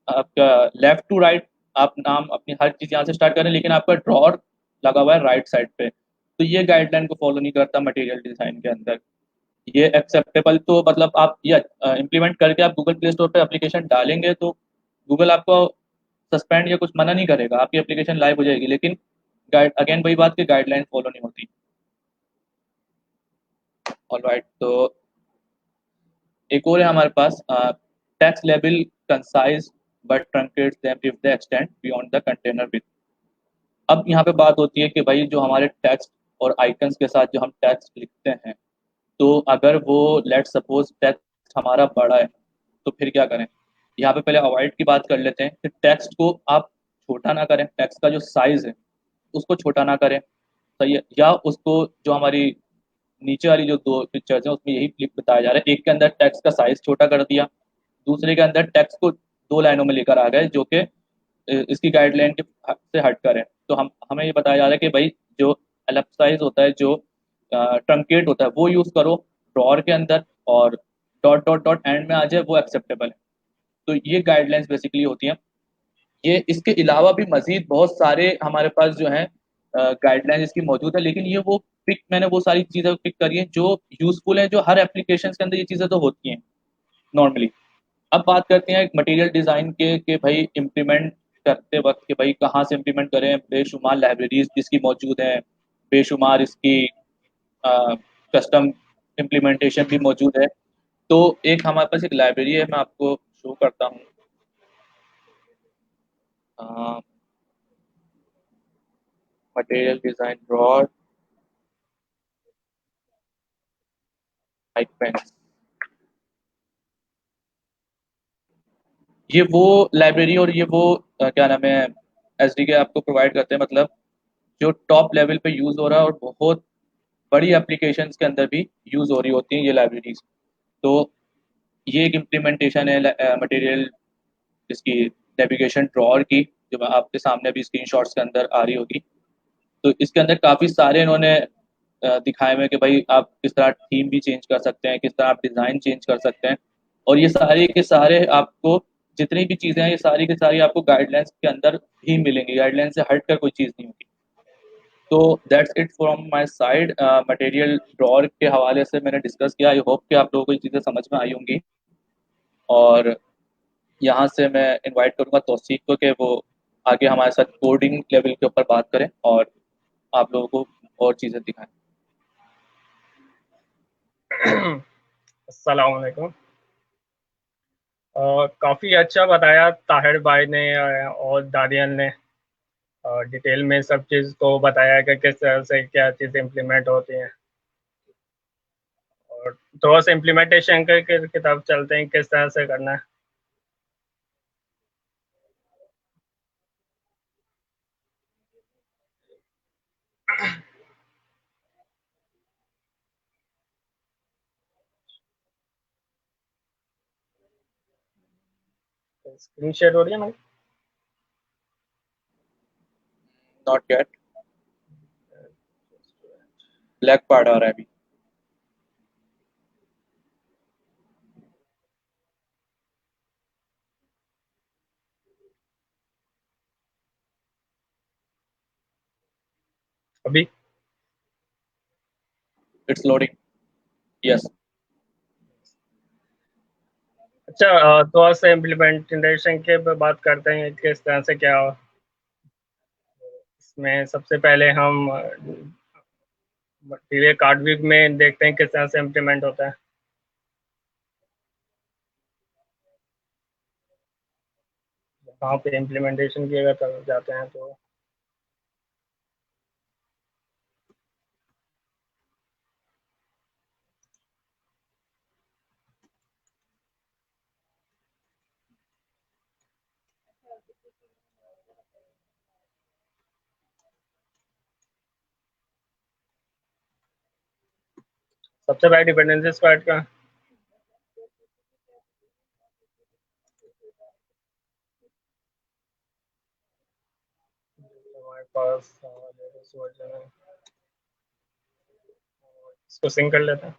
B: आपका लेफ्ट टू राइट, आप नाम अपनी हर चीज़ यहाँ से स्टार्ट करें, लेकिन आपका ड्रॉर लगा हुआ है राइट साइड पे, तो ये गाइडलाइन को फॉलो नहीं करता मटेरियल डिजाइन के अंदर। ये एक्सेप्टेबल तो मतलब आप ये इम्प्लीमेंट करके आप गूगल प्ले स्टोर पे एप्लीकेशन डालेंगे तो गूगल आपको सस्पेंड या कुछ मना नहीं करेगा, आपकी एप्लीकेशन लाइव हो जाएगी, लेकिन गाइड अगेन वही बात कि गाइडलाइन फॉलो नहीं होती। ऑलराइट, तो एक और है हमारे पास text label concise but truncates them if they extend beyond the container with. अब यहाँ पे बात होती है कि भाई जो हमारे टेक्स्ट और आइकन्स के साथ जो हम टेक्स्ट लिखते हैं, तो अगर वो लेट सपोज टेक्स्ट हमारा बड़ा है तो फिर क्या करें। यहाँ पे पहले अवॉइड की बात कर लेते हैं कि टेक्स्ट को आप छोटा ना करें, टेक्स्ट का जो साइज है उसको छोटा ना करें, सही है। या उसको जो हमारी नीचे वाली जो दो पिक्चर्स हैं उसमें यही क्लिप बताया जा रहा है, एक के अंदर टेक्स्ट का साइज छोटा कर दिया, दूसरे के अंदर टेक्स्ट को दो लाइनों में लेकर आ गए जो कि इसकी गाइडलाइन के से हट कर है। तो हम हमें ये बताया जा रहा है कि भाई जो एलिप्साइज होता है, जो ट्रंकेट होता है, वो यूज करो ड्रॉर के अंदर, और डॉट डॉट डॉट एंड में आ जाए वो एक्सेप्टेबल है। तो ये गाइडलाइंस बेसिकली होती हैं। ये इसके अलावा भी मजीद बहुत सारे हमारे पास जो है गाइडलाइंस इसकी मौजूद है, लेकिन ये वो पिक मैंने वो सारी चीज़ें पिक करी हैं जो यूजफुल है, जो हर एप्लीकेशन के अंदर ये चीज़ें तो होती हैं नॉर्मली। अब बात करते हैं मटेरियल डिज़ाइन के कि भाई इम्प्लीमेंट करते वक्त कि भाई कहाँ से इम्प्लीमेंट करें। बेशुमार लाइब्रेरीज इसकी मौजूद हैं, बेशुमार इसकी कस्टम इम्प्लीमेंटेशन भी मौजूद है। तो एक हमारे पास एक लाइब्रेरी है, मैं आपको शो करता हूँ। मटेरियल डिज़ाइन ड्रॉर पेंस, ये वो लाइब्रेरी और ये वो क्या नाम है एसडीके आपको प्रोवाइड करते हैं, मतलब जो टॉप लेवल पे यूज़ हो रहा है और बहुत बड़ी एप्लीकेशंस के अंदर भी यूज़ हो रही होती हैं ये लाइब्रेरीज। तो ये एक इम्प्लीमेंटेशन है मटेरियल इसकी नेविगेशन ड्रॉअर की, जो मैं आपके सामने भी स्क्रीनशॉट्स के अंदर आ रही होगी। तो इसके अंदर काफ़ी सारे इन्होंने दिखाए हुए हैं कि भाई आप किस तरह थीम भी चेंज कर सकते हैं, किस तरह आप डिज़ाइन चेंज कर सकते हैं, और ये सारे के सारे आपको जितनी भी चीज़ें हैं ये सारी की सारी आपको गाइडलाइंस के अंदर ही मिलेंगी, गाइडलाइन से हट कर कोई चीज़ नहीं होगी। तो that's it from my side. Material drawer के हवाले से मैंने डिस्कस किया, आई होप कि आप लोगों को ये चीज़ें समझ में आई होंगी। और यहाँ से मैं इनवाइट करूँगा तौसीफ को कि वो आगे हमारे साथ कोडिंग लेवल के ऊपर बात करें और आप लोगों को और चीज़ें दिखाएं।
C: अस्सलाम वालेकुम। काफ़ी अच्छा बताया ताहिर भाई ने और दानियल ने। डिटेल में सब चीज़ को बताया कि किस तरह से क्या चीज़ें इम्प्लीमेंट होती हैं, और थोड़ा सा इम्प्लीमेंटेशन करके किताब चलते हैं किस तरह से करना है। स्क्रीन शेयर हो रही है ना?
B: नॉट गेट ब्लैक पार्ट आ रहा है अभी।
C: अभी
B: इट्स लोडिंग। यस।
C: अच्छा, थोड़ा सा इम्प्लीमेंटेशन के बात करते हैं किस तरह से क्या। इसमें सबसे पहले हम मटेरियल कार्ड व्यू में देखते हैं किस तरह से इम्प्लीमेंट होता है। कहाँ पे इम्प्लीमेंटेशन की अगर तरफ जाते हैं तो सबसे पहले डिपेंडेंसी स्क्वाड का हमारे पास वर्जन है, इसको सिंक कर लेते हैं।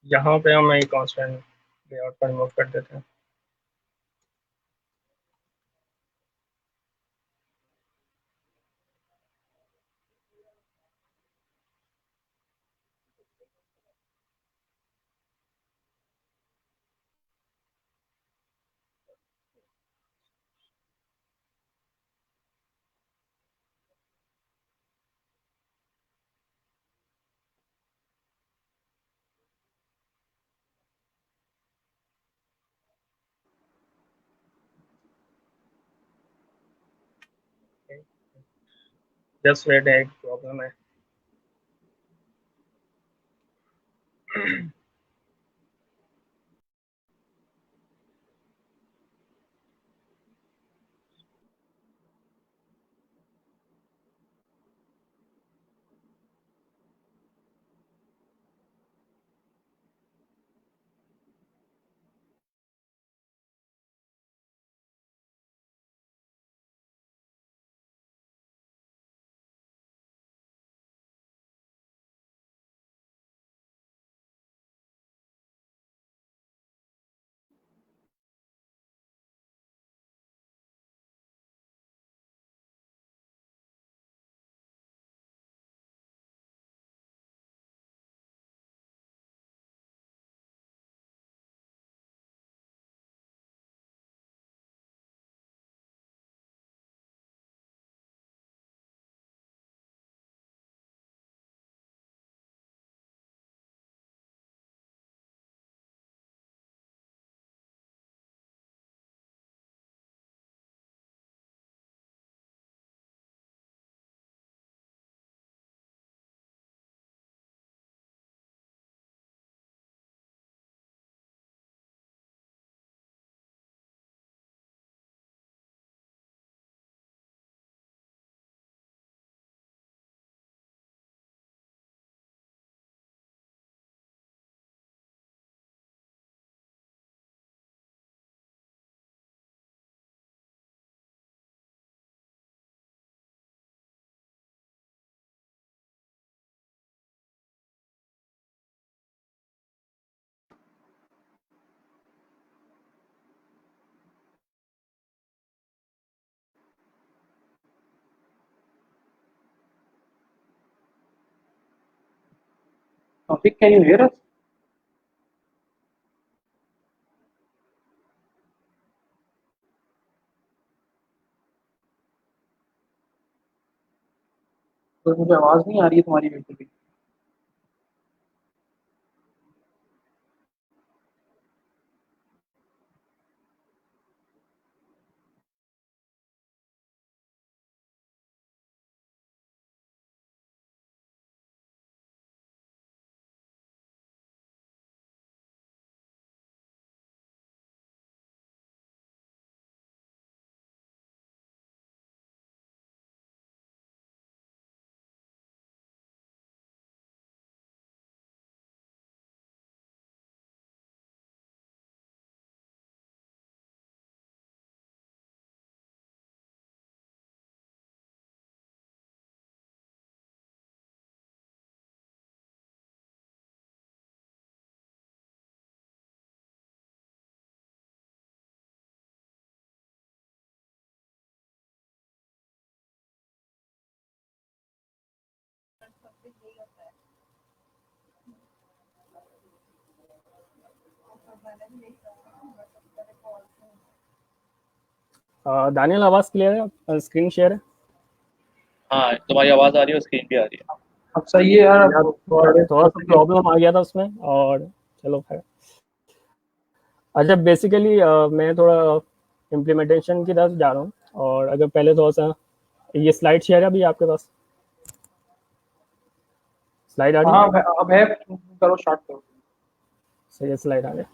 C: यहाँ पे हम एक कांस्टेंट लेआउट पर मूव कर देते हैं। जस्ट वेट, एक प्रॉब्लम है।
A: Tawfiq, can you hear us? तो मुझे आवाज नहीं आ रही है तुम्हारी बिल्कुल भी।
C: दानियल आवाज़ क्लियर है? स्क्रीन शेयर है?
B: हाँ, तुम्हारी आवाज़ आ रही है और स्क्रीन भी आ रही है।
A: अब सही है यार,
C: यार थोड़ा सा प्रॉब्लम आ गया था उसमें, और चलो खैर। अच्छा, बेसिकली मैं थोड़ा इम्प्लीमेंटेशन की तरफ जा रहा हूँ, और अगर पहले थोड़ा सा ये स्लाइड शेयर है अभी आपके पास? स्लाइड आ रही है?
A: हाँ अब है, करो स्टार्ट करो।
C: सही है, स्लाइड आ गया।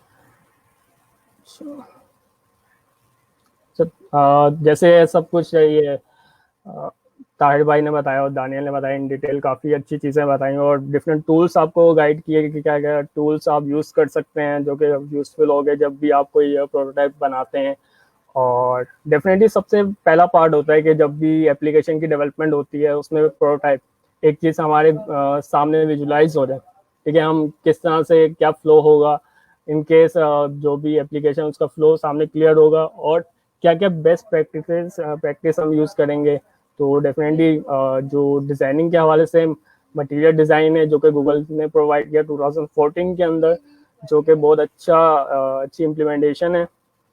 C: जैसे सब कुछ ये ताहिर भाई ने बताया और दानियल ने बताया इन डिटेल, काफ़ी अच्छी चीज़ें बताई, और डिफरेंट टूल्स आपको गाइड किए कि क्या क्या टूल्स आप यूज़ कर सकते हैं जो कि यूज़फुल हो गए जब भी आप कोई प्रोटोटाइप बनाते हैं। और डेफिनेटली सबसे पहला पार्ट होता है कि जब भी एप्लीकेशन की डेवलपमेंट होती है उसमें प्रोटोटाइप एक चीज़ हमारे सामने विजुलाइज हो जाए, ठीक है, हम किस तरह से क्या फ्लो होगा इन केस जो भी एप्लीकेशन उसका फ्लो सामने क्लियर होगा, और क्या क्या बेस्ट प्रैक्टिस हम यूज़ करेंगे। तो डेफिनेटली जो डिज़ाइनिंग के हवाले से मटेरियल डिज़ाइन है जो कि गूगल ने प्रोवाइड किया 2014 के अंदर, जो कि बहुत अच्छी इम्प्लीमेंटेशन है।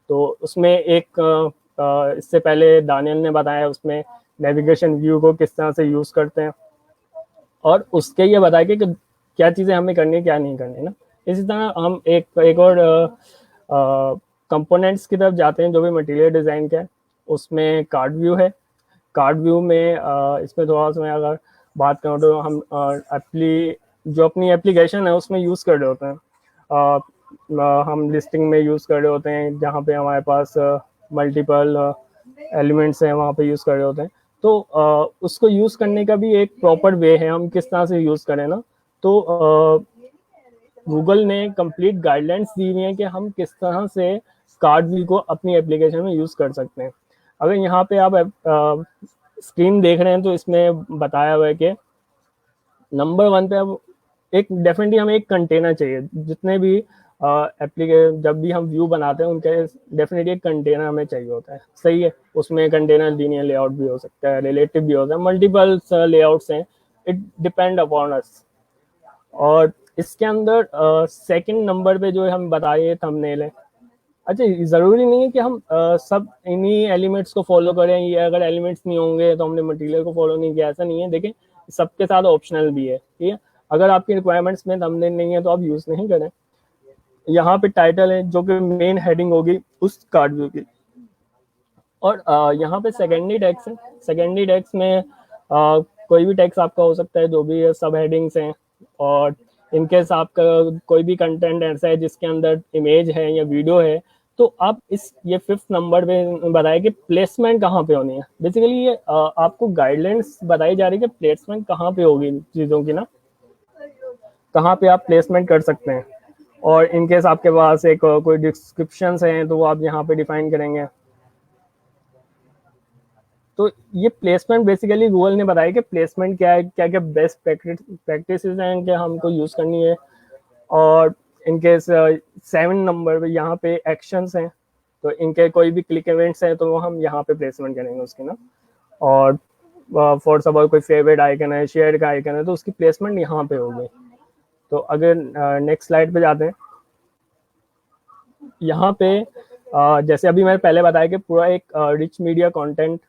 C: तो उसमें एक इससे पहले दानियल ने बताया उसमें नेविगेशन व्यू को किस तरह से यूज़ करते हैं, और उसके ये बताया कि क्या चीज़ें हमें करनी है क्या नहीं करनी है ना। इसी तरह हम एक और कंपोनेंट्स की तरफ जाते हैं जो भी मटेरियल डिज़ाइन का है। उसमें कार्ड व्यू है। कार्ड व्यू में इसमें थोड़ा सा मैं अगर बात करूँ तो हम जो अपनी एप्लीकेशन है उसमें यूज़ कर रहे होते हैं। हम लिस्टिंग में यूज़ कर रहे होते हैं जहाँ पे हमारे पास मल्टीपल एलिमेंट्स हैं, वहाँ पे यूज़ कर रहे होते हैं। तो उसको यूज़ करने का भी एक प्रॉपर वे है, हम किस तरह से यूज़ करें ना। तो गूगल ने कंप्लीट गाइडलाइंस दी हुई हैं कि हम किस तरह से कार्ड व्यू को अपनी एप्लीकेशन में यूज़ कर सकते हैं। अगर यहाँ पे आप स्क्रीन देख रहे हैं तो इसमें बताया हुआ है कि नंबर 1 पे अब एक डेफिनेटली हमें एक कंटेनर चाहिए। जितने भी जब भी हम व्यू बनाते हैं उनके डेफिनेटली एक कंटेनर हमें चाहिए होता है, सही है। उसमें कंटेनर लीनियर लेआउट भी हो सकता है, रिलेटिव भी होता है, मल्टीपल लेआउट्स हैं, इट डिपेंड अपॉन अस। और इसके अंदर सेकंड नंबर पे जो हम बता रहे हैं थंबनेल है। अच्छा, ज़रूरी नहीं है कि हम सब इन्हीं एलिमेंट्स को फॉलो करें, ये अगर एलिमेंट्स नहीं होंगे तो हमने मटेरियल को फॉलो नहीं किया, ऐसा नहीं है। देखें, सबके साथ ऑप्शनल भी है, ठीक है। अगर आपकी रिक्वायरमेंट्स में थंबनेल नहीं है तो आप यूज़ नहीं करें। यहाँ पे टाइटल है जो कि मेन हेडिंग होगी उस कार्ड व्यू की, और यहाँ पे सेकेंडरी टेक्स्ट है। सेकेंडरी टेक्स्ट में कोई भी टेक्स्ट आपका हो सकता है, जो भी सब हेडिंग्स हैं। और इनकेस आपका कोई भी कंटेंट ऐसा है जिसके अंदर इमेज है या वीडियो है, तो आप ये 5th नंबर पे बताया कि प्लेसमेंट कहाँ पे होनी है। बेसिकली ये आपको गाइडलाइंस बताई जा रही है कि प्लेसमेंट कहाँ पे होगी चीज़ों की ना, कहाँ पे आप प्लेसमेंट कर सकते हैं। और इनकेस आपके पास एक कोई डिस्क्रिप्शन है तो वो आप यहाँ पे डिफाइन करेंगे। तो ये प्लेसमेंट बेसिकली गूगल ने बताया कि प्लेसमेंट क्या है, क्या क्या बेस्ट प्रैक्टिसेस हैं कि हमको यूज़ करनी है। और इनके 7 नंबर पे यहाँ पे एक्शंस हैं, तो इनके कोई भी क्लिक इवेंट्स हैं तो वो हम यहाँ पे प्लेसमेंट करेंगे उसकी ना। और फॉर सपोज कोई फेवरेट आइकन है, शेयर का आइकन है, तो उसकी प्लेसमेंट यहाँ पे होगी। तो अगर नेक्स्ट स्लाइड पे जाते हैं, यहाँ पे जैसे अभी मैंने पहले बताया कि पूरा एक रिच मीडिया कंटेंट,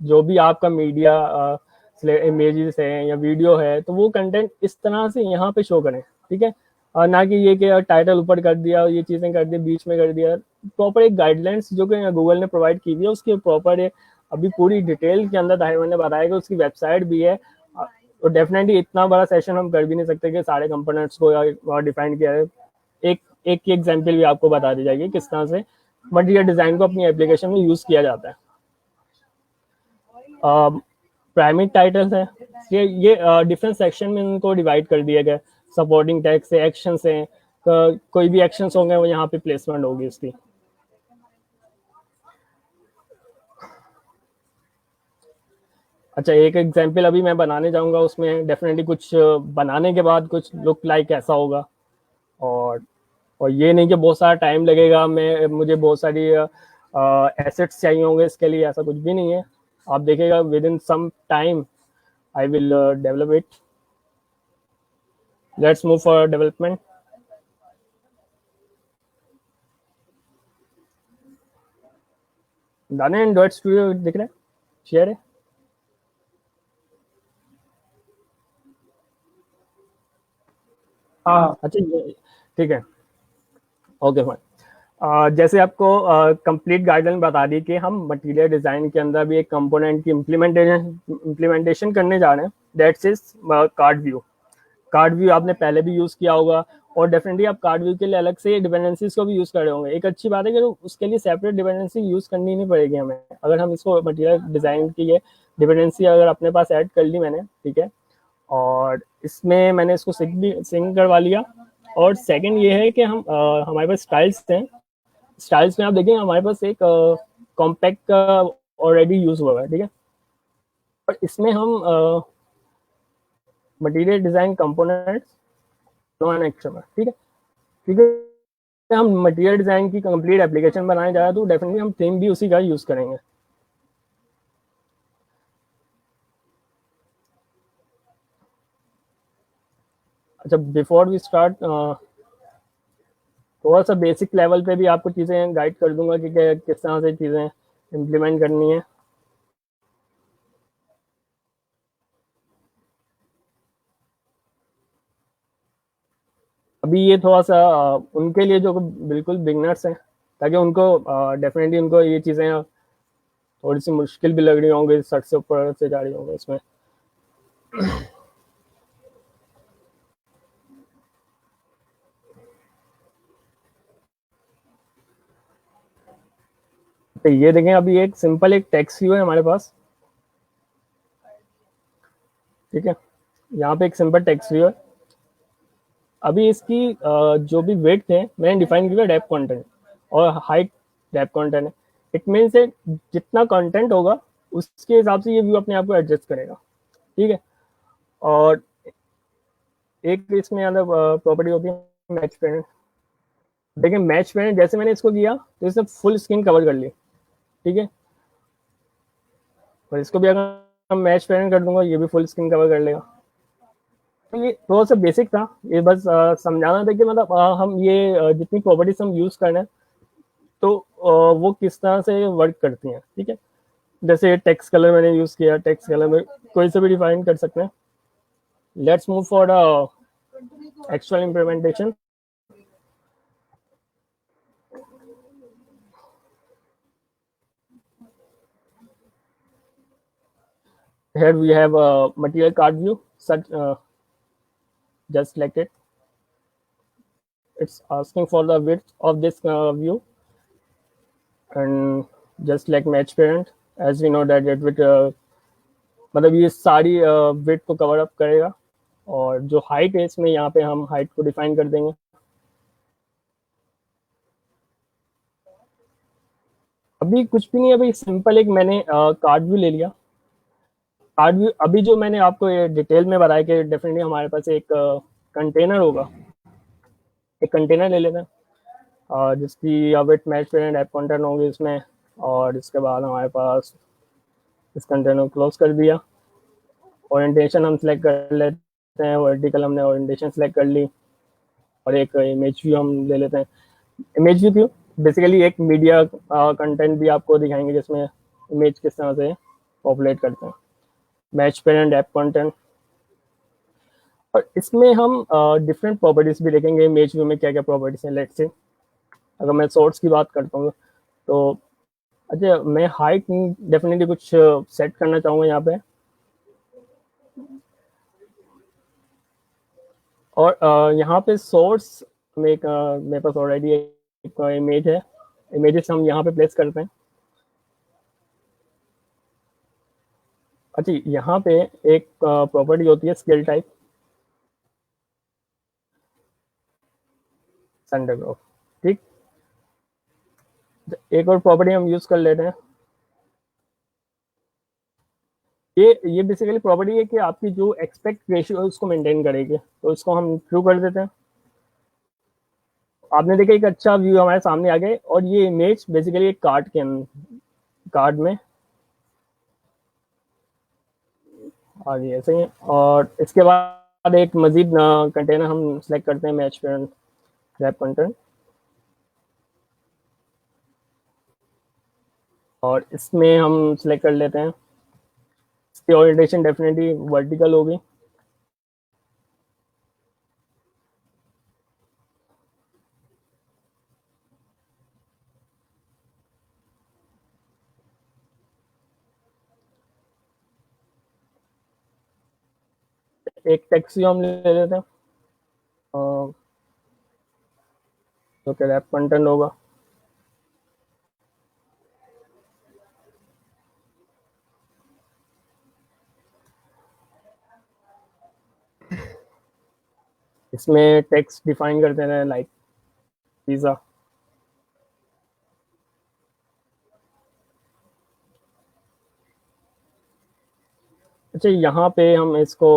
C: जो भी आपका मीडिया इमेजेस है या वीडियो है, तो वो कंटेंट इस तरह से यहाँ पे शो करें, ठीक है। ना कि ये कि टाइटल ऊपर कर दिया, ये चीज़ें कर दी, बीच में कर दिया। प्रॉपर एक गाइडलाइंस जो कि गूगल ने प्रोवाइड की हुई है उसकी प्रॉपर अभी पूरी डिटेल के अंदर ताहिर ने बताया कि उसकी वेबसाइट भी है। तो डेफिनेटली इतना बड़ा सेशन हम कर भी नहीं सकते कि सारे कंपोनेंट्स को डिफाइन किया है। एक एग्जाम्पल भी आपको बता दी जाएगी किस तरह से मटेरियल डिज़ाइन को अपनी एप्लीकेशन में यूज़ किया जाता है। प्राइमरी टाइटल्स है, ये डिफरेंट सेक्शन में इनको डिवाइड कर दिया गया। सपोर्टिंग टैक्स है, एक्शन है, कोई भी एक्शंस होंगे वो यहाँ पे प्लेसमेंट होगी इसकी। अच्छा, एक एग्जांपल अभी मैं बनाने जाऊंगा, उसमें डेफिनेटली कुछ बनाने के बाद कुछ लुक लाइक ऐसा होगा। और ये नहीं कि बहुत सारा टाइम लगेगा, मुझे बहुत सारी एसेट्स चाहिए होंगे इसके लिए, ऐसा कुछ भी नहीं है। आप देखिएगा within some time I will develop it. Let's move for development. दाने एंड्रॉइड स्टूडियो दिख रहा है, शेयर है?
A: हाँ
C: अच्छा ये ठीक है, ओके फाइन। जैसे आपको कंप्लीट गाइडलाइन बता दी कि हम मटेरियल डिजाइन के अंदर भी एक कंपोनेंट की इम्प्लीमेंटेशन करने जा रहे हैं, that's is called view. Card view आपने पहले भी यूज किया होगा, और डेफिनेटली आप कार्ड व्यू के लिए अलग से डिपेंडेंसीज को भी यूज कर रहे होंगे। एक अच्छी बात है कि उसके लिए सेपरेट डिपेंडेंसी यूज करनी नहीं पड़ेगी हमें, अगर हम इसको मटेरियल डिजाइन की ये डिपेंडेंसी अगर अपने पास ऐड कर ली मैंने, ठीक है, और इसमें मैंने इसको सिंक करवा लिया। और सेकंड ये है कि हम हमारे पास स्टाइल्स हैं, स्टाइल्स में आप देखेंगे हमारे पास एक कॉम्पैक्ट का ऑलरेडी यूज हुआ है, ठीक है, और इसमें हम material design components non XML, ठीक है, क्योंकि हम मटेरियल डिजाइन की कंप्लीट एप्लीकेशन बनाने जा रहे हैं तो डेफिनेटली हम थीम भी उसी का यूज करेंगे। अच्छा बिफोर वी स्टार्ट थोड़ा सा बेसिक लेवल पे भी आपको चीज़ें गाइड कर दूंगा कि किस तरह से चीज़ें इम्प्लीमेंट करनी है। अभी ये थोड़ा सा उनके लिए जो बिल्कुल बिगनर्स हैं, ताकि उनको डेफिनेटली उनको ये चीज़ें थोड़ी सी मुश्किल भी लग रही होंगी, 60 से ऊपर से जा रही होंगी इसमें। तो ये देखें, अभी एक सिंपल एक टेक्स्ट व्यू है हमारे पास, ठीक है, यहाँ पे एक सिंपल टेक्स्ट व्यू है। अभी इसकी जो भी वेट है मैंने डिफाइन किया डेप्थ कंटेंट और हाइट डेप्थ कंटेंट है। इट मीन्स जितना कंटेंट होगा उसके हिसाब से ये व्यू अपने आप को एडजस्ट करेगा, ठीक है। और एक इसमें अंदर प्रॉपर्टी होती है मैच पेरेंट। देखिए मैच पेरेंट जैसे मैंने इसको किया तो इसने फुल स्क्रीन कवर कर ली, ठीक है, और इसको भी अगर मैच पेरेंट कर दूंगा ये भी फुल स्क्रीन कवर कर लेगा। तो ये थोड़ा सा बेसिक था, ये बस समझाना था कि मतलब हम ये जितनी प्रॉपर्टीज हम यूज कर रहे हैं तो वो किस तरह से वर्क करती हैं, ठीक है। जैसे टेक्स्ट कलर मैंने यूज किया, टेक्स्ट कलर में कोई से भी डिफाइन कर सकते हैं। Let's move for the actual implementation. Here we have a material card view, such just select it. It's asking for the width of this view, and just like match parent, as we know that it with मतलब ये सारी width को cover up करेगा। और जो height है इसमें यहाँ पे हम हाइट को डिफाइन कर देंगे। अभी कुछ भी नहीं, अभी सिंपल एक मैंने कार्ड व्यू ले लिया। कार्ड व्यू अभी जो मैंने आपको ये डिटेल में बताया कि डेफिनेटली हमारे पास एक कंटेनर होगा, एक कंटेनर ले लेना जिसकी with match parent app content होंगे इसमें। और इसके बाद हमारे पास इस कंटेनर को क्लोज कर दिया। ओरिएंटेशन हम सेलेक्ट कर लेते हैं, वर्टिकल हमने ओरिएंटेशन सेलेक्ट कर ली, और एक इमेज व्यू हम ले लेते हैं। इमेज व्यू क्यों, बेसिकली एक मीडिया कंटेंट भी आपको दिखाएंगे जिसमें इमेज किस तरह से पॉपुलेट करते हैं। मैच पेरेंट ऐप कंटेंट, और इसमें हम डिफरेंट प्रॉपर्टीज भी देखेंगे इमेज व्यू में क्या क्या प्रॉपर्टीज हैं। लेट्स से अगर मैं सोर्स की बात करता हूँ तो अच्छा मैं हाइट डेफिनेटली कुछ सेट करना चाहूँगा यहाँ पे। और यहाँ पे सोर्स में एक मेरे पास ऑलरेडी एक इमेज है, इमेजेस हम यहाँ पे प्लेस करते हैं। अच्छा यहाँ पे एक प्रॉपर्टी होती है स्केल टाइप सेंटर ग्राफ, ठीक। एक और प्रॉपर्टी हम यूज कर लेते हैं, ये बेसिकली प्रॉपर्टी है कि आपकी जो एक्सपेक्ट रेशियो है उसको मेंटेन करेगी, तो इसको हम ट्रू कर देते हैं। आपने देखा एक अच्छा व्यू हमारे सामने आ गया, और ये इमेज बेसिकली एक कार्ड में आ गई ऐसे ही। और इसके बाद एक मजीद कंटेनर हम सेलेक्ट करते हैं, मैच पेरेंट रैप कंटेंट। और इसमें हम सिलेक्ट कर लेते हैं, इसकी ओरिएंटेशन डेफिनेटली वर्टिकल होगी। एक टेक्स्ट व्यू हम ले लेते हैं जो कि रैप कंटेंट होगा। इसमें टेक्स्ट डिफाइन करते हैं लाइक पिज़्ज़ा। अच्छा, यहाँ पे हम इसको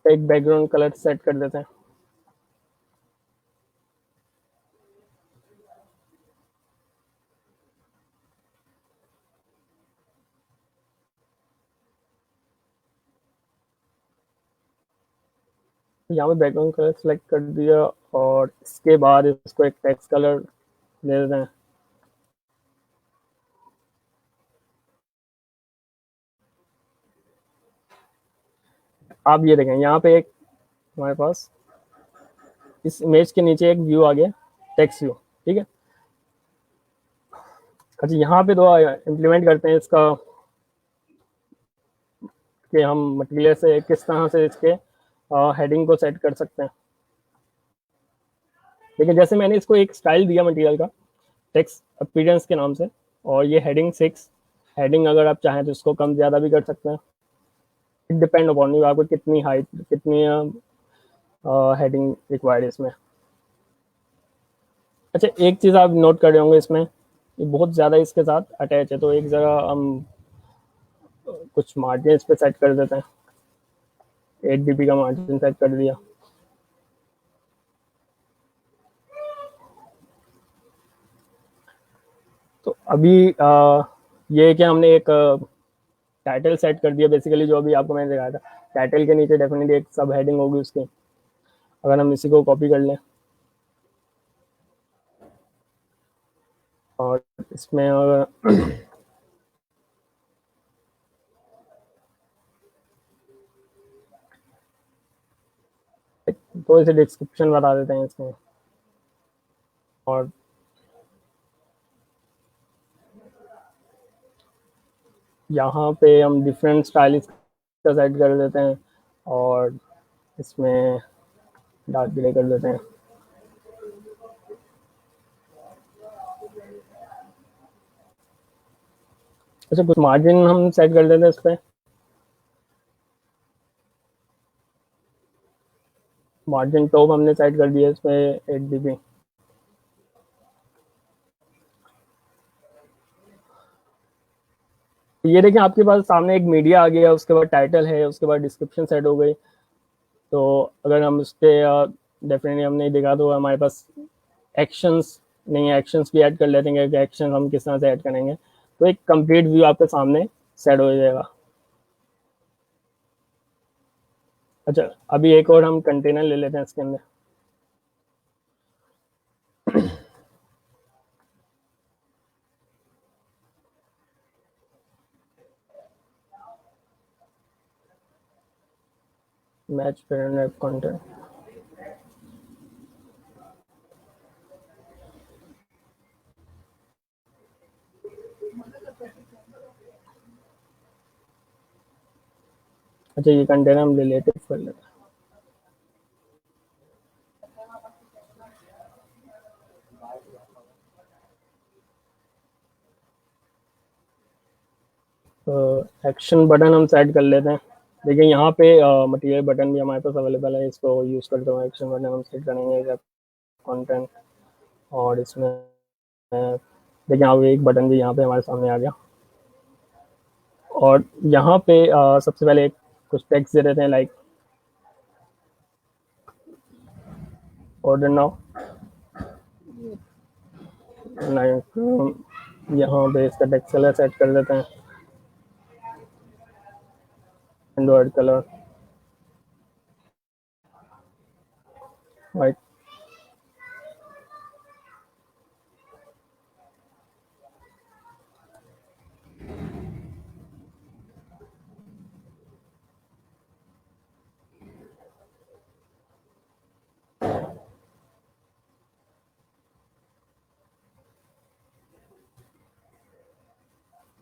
C: एक बैकग्राउंड कलर सेट कर देते हैं। यहाँ पे बैकग्राउंड कलर सेलेक्ट कर दिया और इसके बाद इसको एक टेक्स्ट कलर दे देते हैं। आप ये देखें, यहाँ पे एक हमारे पास इस इमेज के नीचे एक व्यू आ गया, टेक्स्ट व्यू, ठीक है। अच्छा, यहाँ पे तो इम्प्लीमेंट करते हैं इसका कि हम मटेरियल से किस तरह से इसके हेडिंग को सेट कर सकते हैं। लेकिन जैसे मैंने इसको एक स्टाइल दिया मटेरियल का टेक्स्ट अपीयरेंस के नाम से, और ये हेडिंग 6, हेडिंग अगर आप चाहें तो इसको कम ज़्यादा भी कर सकते हैं। इट डिपेंड अपॉन यू, आपको कितनी हाइट, कितनी हेडिंग रिक्वायर्ड है इसमें। अच्छा, एक चीज़ आप नोट कर रहे होंगे, इसमें ये बहुत ज़्यादा इसके साथ अटैच है, तो एक जगह हम कुछ मार्जिन इस पर सेट कर देते हैं। 8 dp का मार्जिन सेट कर दिया। तो अभी ये क्या, हमने एक टाइटल सेट कर दिया बेसिकली, जो अभी आपको मैंने दिखाया था। टाइटल के नीचे डेफिनेटली एक सब हेडिंग होगी उसके। अगर हम इसी को कॉपी कर लें और इसमें तो इसे डिस्क्रिप्शन बता देते हैं इसमें, और यहाँ पे हम डिफरेंट स्टाइल का सेट कर देते हैं और इसमें डार्क ग्रे कर देते हैं। अच्छा, कुछ मार्जिन हम सेट कर देते हैं इस पर। मार्जिन टॉप हमने सेट कर दिया इसमें 8 dp। ये देखें, आपके पास सामने एक मीडिया आ गया, उसके बाद टाइटल है, उसके बाद डिस्क्रिप्शन सेट हो गई। तो अगर हम उस पर डेफिनेटली हमने देखा तो हमारे पास एक्शंस नहीं है, एक्शंस भी ऐड कर लेते हैं कि एक्शन हम किस तरह से ऐड करेंगे। तो एक कंप्लीट व्यू आपके सामने सेट हो जाएगा। अच्छा, अभी एक और हम कंटेनर ले लेते हैं इसके अंदर। Match parent content. अच्छा, ये कंटेनर हम रिलेटिव कर लेते हैं। तो एक्शन बटन हम सेट कर लेते हैं। देखिए, यहाँ पे मटेरियल बटन भी हमारे पास अवेलेबल है, इसको यूज़ करते हुए एक्शन बटन हम सेट करेंगे कंटेंट। और इसमें देखिए, यहाँ पे एक बटन भी यहाँ पे हमारे सामने आ गया। और यहाँ पे सबसे पहले कुछ टेक्स्ट दे देते हैं लाइक ऑर्डर नाउ। यहाँ पे इसका टेक्स्ट कलर सेट कर देते हैं एंड्रॉयड कलर। राइट।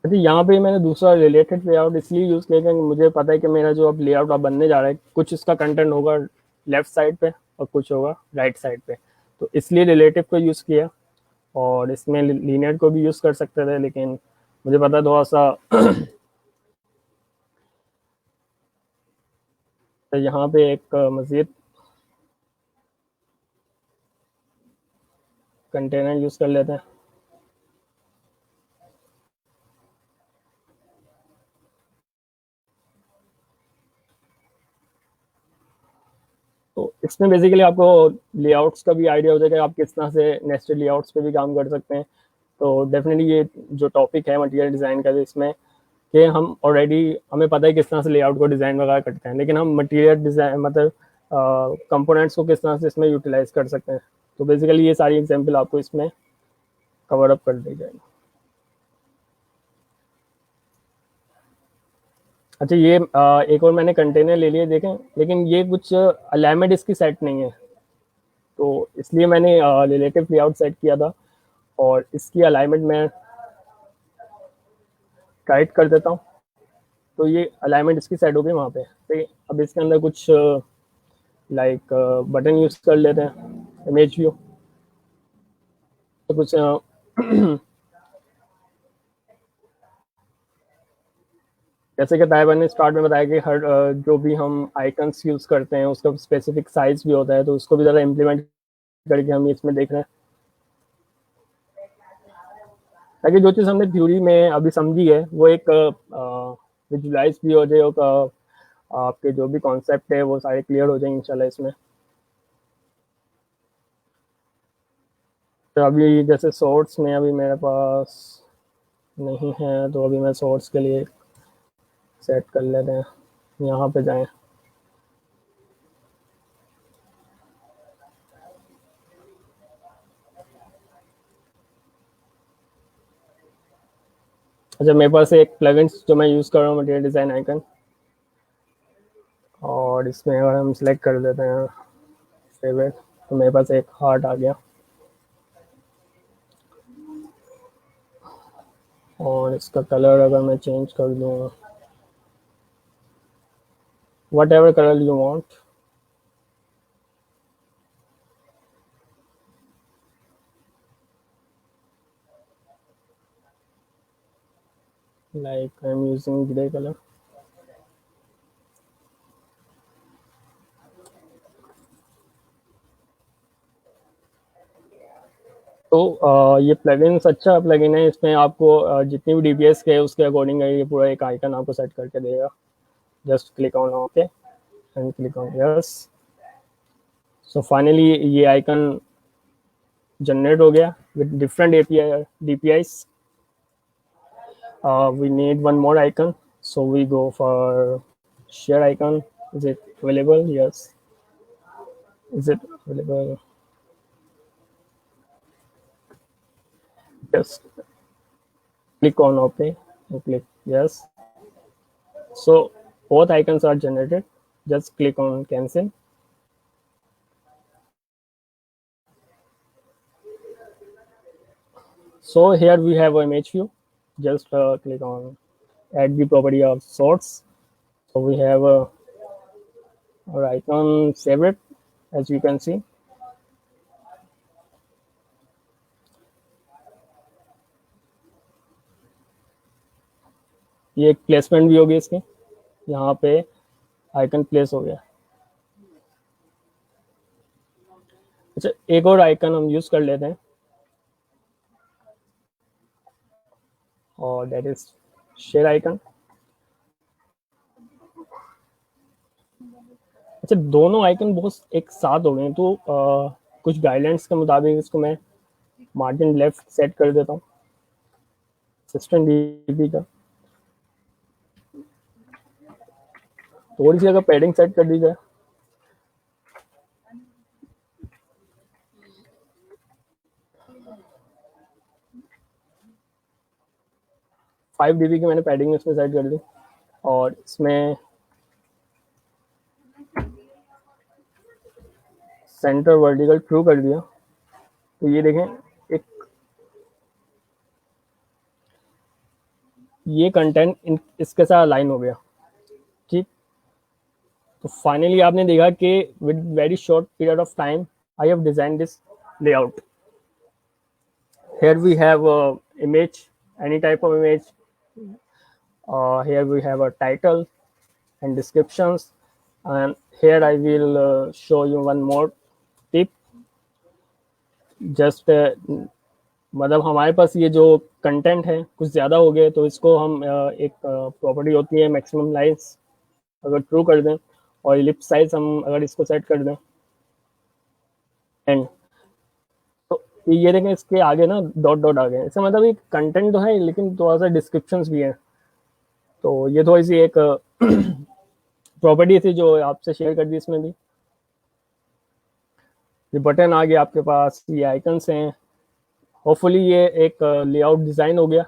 C: अच्छा, यहाँ पे मैंने दूसरा रिलेटेड लेआउट इसलिए यूज़ किया क्योंकि मुझे पता है कि मेरा जो अब लेआउट अब बनने जा रहा है, कुछ इसका कंटेंट होगा लेफ्ट साइड पे और कुछ होगा राइट साइड पे, तो इसलिए रिलेटिव को यूज़ किया। और इसमें लीनियर को भी यूज़ कर सकते थे, लेकिन मुझे पता थोड़ा सा तो यहाँ पे एक मज़ीद कंटेनर यूज़ कर लेते हैं। तो इसमें बेसिकली आपको लेआउट्स का भी आइडिया हो जाएगा, आप किस तरह से नेस्टेड लेआउट्स पे भी काम कर सकते हैं। तो डेफिनेटली ये जो टॉपिक है मटेरियल डिज़ाइन का, इसमें कि हम ऑलरेडी हमें पता है किस तरह से लेआउट को डिज़ाइन वगैरह करते हैं, लेकिन हम मटेरियल डिज़ाइन मतलब कंपोनेंट्स को किस तरह से इसमें यूटिलाइज कर सकते हैं। तो बेसिकली ये सारी एग्जांपल आपको इसमें कवर अप कर दी जाएगी। अच्छा, ये एक और मैंने कंटेनर ले लिए देखें, लेकिन ये कुछ अलाइनमेंट इसकी सेट नहीं है, तो इसलिए मैंने रिलेटिव लेआउट सेट किया था और इसकी अलाइनमेंट मैं टाइट कर देता हूँ। तो ये अलाइनमेंट इसकी सेट हो गई वहाँ पे। तो अब इसके अंदर कुछ लाइक बटन यूज़ कर लेते हैं, इमेज व्यू। तो कुछ जैसे कि ताइबा ने स्टार्ट में बताया कि हर जो भी हम आइकन्स यूज़ करते हैं उसका स्पेसिफिक साइज भी होता है, तो उसको भी ज़रा इम्प्लीमेंट करके हम इसमें देख रहे हैं, ताकि जो चीज़ हमने थ्योरी में अभी समझी है वो एक विजुलाइज भी हो जाए और आपके जो भी कॉन्सेप्ट है वो सारे क्लियर हो जाएंगे इंशाल्लाह इसमें। तो अभी जैसे सोर्स में अभी मेरे पास नहीं है, तो अभी मैं सोर्स के लिए सेट कर लेते हैं, यहाँ पे जाएं। अच्छा, मेरे पास एक प्लगइन्स जो मैं यूज़ कर रहा हूँ मटेरियल डिज़ाइन आइकन, और इसमें अगर हम सिलेक्ट कर देते हैं फेवरेट, तो मेरे पास एक हार्ट आ गया। और इसका कलर अगर मैं चेंज कर दूँ what ever colour you want, like I'm using grey color. तो ये प्लगइन्स अच्छा प्लगइन है, इसमें आपको जितनी भी डीपीएस के उसके अकॉर्डिंग ये पूरा एक आइकन आपको सेट करके देगा। Just click on okay and click on yes. So finally ये आइकन जनरेट हो गया with different API DPIs. we need one more icon, so we go for share icon. Is it available? Yes. Is it available? Just click on OK and click yes. So both icons are generated. Just click on cancel. So here we have an image view. Just click on add the property of source. So we have our icon favorite, as you can see. ये एक placement भी होगी इसकी, यहाँ पे icon place हो गया। अच्छा, एक और आइकन हम यूज कर लेते हैं और दैट इज शेयर आइकन। अच्छा, दोनों आइकन बहुत एक साथ हो गए हैं, तो कुछ गाइडलाइंस के मुताबिक इसको मैं मार्जिन लेफ्ट सेट कर देता हूँ असिस्टेंट डीपी का। थोड़ी सी अगर पैडिंग सेट कर दी जाए 5 dB की मैंने पैडिंग इसमें सेट कर दी और इसमें सेंटर वर्टिकल ट्रू कर दिया। तो ये देखें एक ये कंटेंट इसके साथ अलाइन हो गया। ठीक, तो फाइनली आपने देखा कि with very short period of time I have design this layout. Here we have a image, any type of image. Here we have a title and descriptions, and here I will show you one more tip. Just मतलब हमारे पास ये जो content है कुछ ज़्यादा हो गए तो इसको हम एक प्रॉपर्टी होती है मैक्सिमम लाइन्स अगर ट्रू कर दें और इलिप्स साइज हम अगर इसको सेट कर दें एंड तो ये देखें इसके आगे ना डॉट डॉट आ गए। इसका मतलब ये कंटेंट तो है लेकिन थोड़ा सा डिस्क्रिप्शंस भी है। तो ये थोड़ी सी एक प्रॉपर्टी थी जो आपसे शेयर कर दी। इसमें भी ये बटन आ गया आपके पास, ये आइकन्स हैं। होपफुली ये एक लेआउट डिज़ाइन हो गया।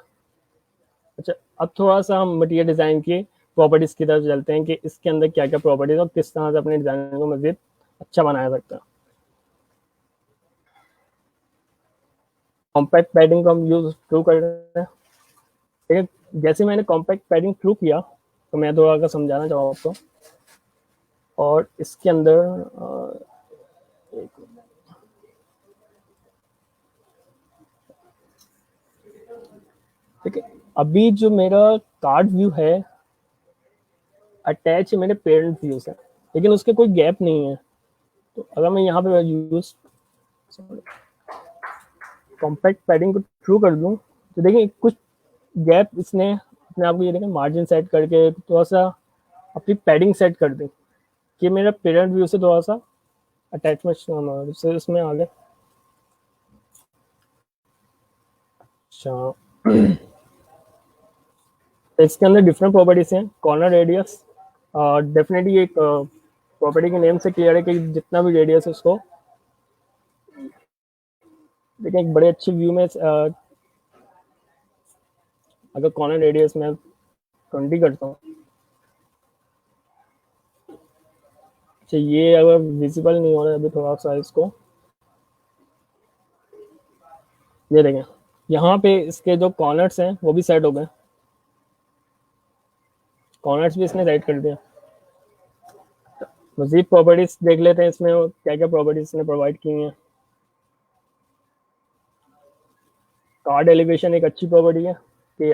C: अच्छा, अब थोड़ा सा हम मटीरियल डिज़ाइन की प्रॉपर्टीज़ की तरफ चलते हैं कि इसके अंदर क्या क्या प्रॉपर्टीज और किस तरह से अपने डिज़ाइन को मज़ीद अच्छा बनाया सकता है। कॉम्पैक्ट पैडिंग को हम यूज ट्रू कर रहे हैं। ठीक है, जैसे मैंने कॉम्पैक्ट पैडिंग ट्रू किया तो मैं थोड़ा सा समझाना चाहूँ आपको। और इसके अंदर ठीक है, अभी जो मेरा कार्ड व्यू है अटैच है मेरे पेरेंट व्यू से, लेकिन उसके कोई गैप नहीं है। तो अगर मैं यहाँ पे यूज कॉम्पैक्ट पैडिंग को ट्रू कर दूं तो देखिए कुछ गैप इसने अपने आप को, ये देखें मार्जिन सेट करके थोड़ा सा अपनी पैडिंग सेट कर दी कि मेरा पेरेंट व्यू से थोड़ा सा अटैचमेंट से इसमें आ गया। अच्छा, इसके अंदर डिफरेंट प्रॉपर्टीज हैं। कॉर्नर रेडियस डेफिनेटली एक प्रॉपर्टी के नेम से क्लियर है कि जितना भी रेडियस है उसको देखिए एक बड़े अच्छे व्यू में अगर कॉर्नर रेडियस में 20 करता हूँ, अच्छा ये अगर विजिबल नहीं हो रहा है अभी थोड़ा सा इसको, ये देखें यहाँ पे इसके जो कॉर्नर्स हैं वो भी सेट हो गए। कॉर्नर्स भी इसने सेट कर दिया। मजीद प्रॉपर्टीज देख लेते हैं इसमें क्या क्या प्रॉपर्टीज ने प्रोवाइड की हैं। कार्ड एलिवेशन एक अच्छी प्रॉपर्टी है कि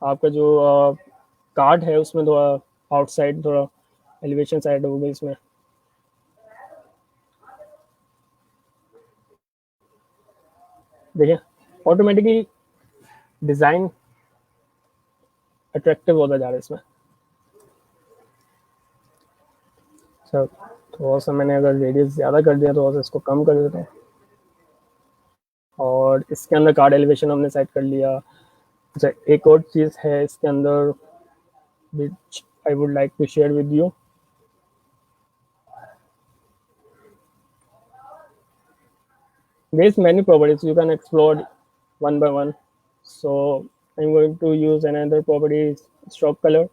C: आपका जो कार्ड है उसमें थोड़ा आउटसाइड थोड़ा एलिवेशन साइड हो गई इसमें। देखिए ऑटोमेटिकली डिज़ाइन अट्रैक्टिव होता जा रहा है इसमें। सर थोड़ा सा मैंने अगर रेडियस ज़्यादा कर दिया थोड़ा सा इसको कम कर देता हूँ। और इसके अंदर कार्ड एलिवेशन हमने सेट कर लिया। अच्छा, एक और चीज़ है इसके अंदर which I would like to share with you. There's many properties you can explore one by one. So I'm going to use another property, stroke color.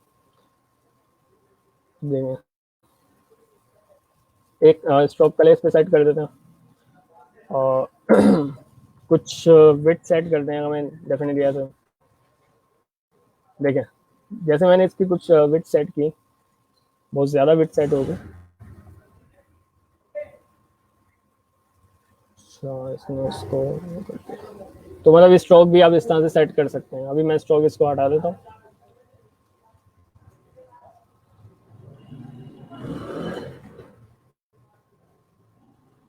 C: एक स्ट्रोक कलर इस पे सेट कर देते हैं और कुछ विड्थ सेट कर देंगे हमें डेफिनेटली ऐसे। देखें जैसे मैंने इसकी कुछ विड्थ सेट की, बहुत ज़्यादा विड्थ सेट हो गई। अच्छा, इसमें उसको तो मतलब स्ट्रोक भी आप इस तरह से सेट कर सकते हैं। अभी मैं स्ट्रोक इसको हटा देता हूँ।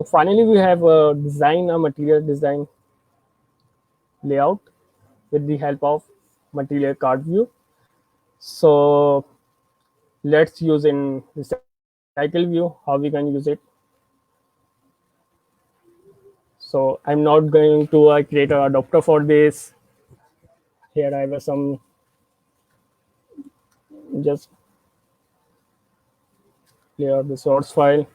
C: So finally we have designed a material design layout with the help of material card view. So let's use in the cycle view how we can use it. So I'm not going to create an adapter for this. Here I have some just clear the source file.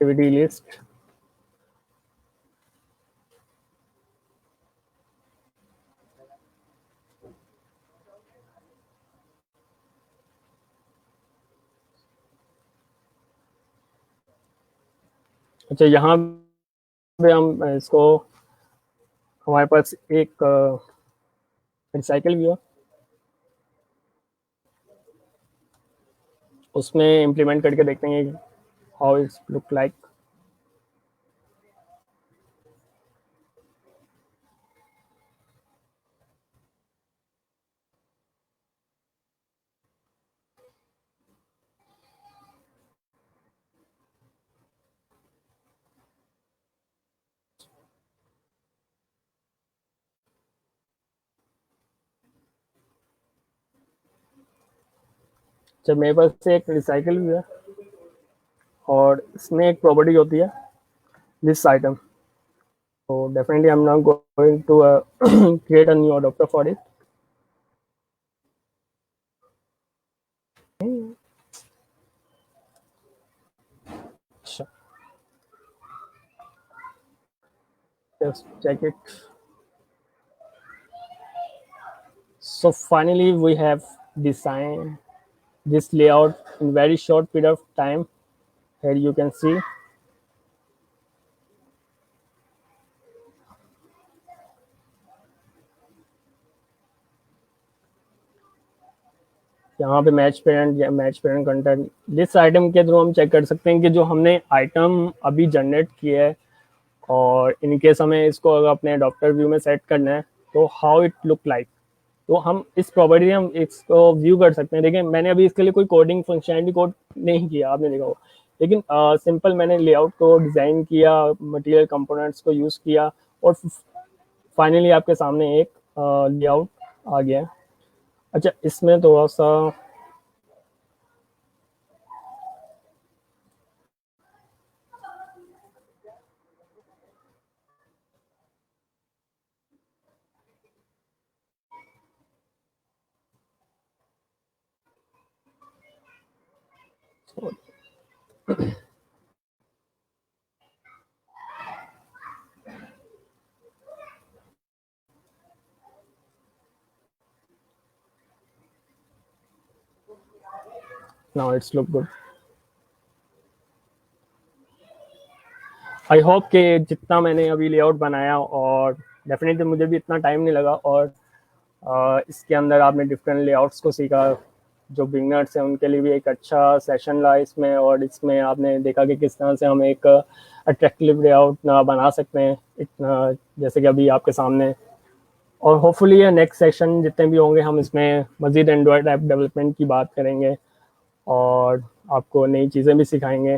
C: Activity list. अच्छा, यहाँ पे हम इसको, हमारे पास एक recycle view है, उसमें implement करके देखते हैं हाउ इट्स लुक लाइक। जब मेरे पास एक रिसाइकल व्यू है और इसमें एक प्रॉपर्टी होती है दिस आइटम, तो definitely I am not going to create a new adapter for it. Just check it. So finally we have designed this layout in very short period of time. Here you can see यहाँ पे match parent content. This item के through हम check कर सकते हैं कि जो हमने आइटम अभी जनरेट किया है, और इनकेस हमें इसको अगर अपने अडॉप्टर व्यू में सेट करना है तो हाउ इट लुक लाइक, तो हम इस प्रॉपर्टी हम इसको व्यू कर सकते हैं। देखिए मैंने अभी इसके लिए कोई कोडिंग फंक्शनैलिटी कोड नहीं किया, आपने देखा होगा, लेकिन सिंपल मैंने लेआउट को डिज़ाइन किया, मटेरियल कंपोनेंट्स को यूज़ किया, और फाइनली आपके सामने एक लेआउट आ गया है। अच्छा, इसमें थोड़ा सा now it's look good. I hope कि जितना मैंने अभी लेआउट बनाया, और डेफिनेटली मुझे भी इतना टाइम नहीं लगा, और इसके अंदर आपने डिफरेंट लेआउट्स को सीखा, जो बिगनर्स हैं उनके लिए भी एक अच्छा सेशन रहा इसमें, और इसमें आपने देखा कि किस तरह से हम एक अट्रैक्टिव लेआउट बना सकते हैं, इतना जैसे कि अभी आपके सामने। और होपफुली ये नेक्स्ट सेशन जितने भी होंगे हम इसमें मज़ीद एंड्रॉयड ऐप डेवलपमेंट की बात करेंगे और आपको नई चीज़ें भी सिखाएंगे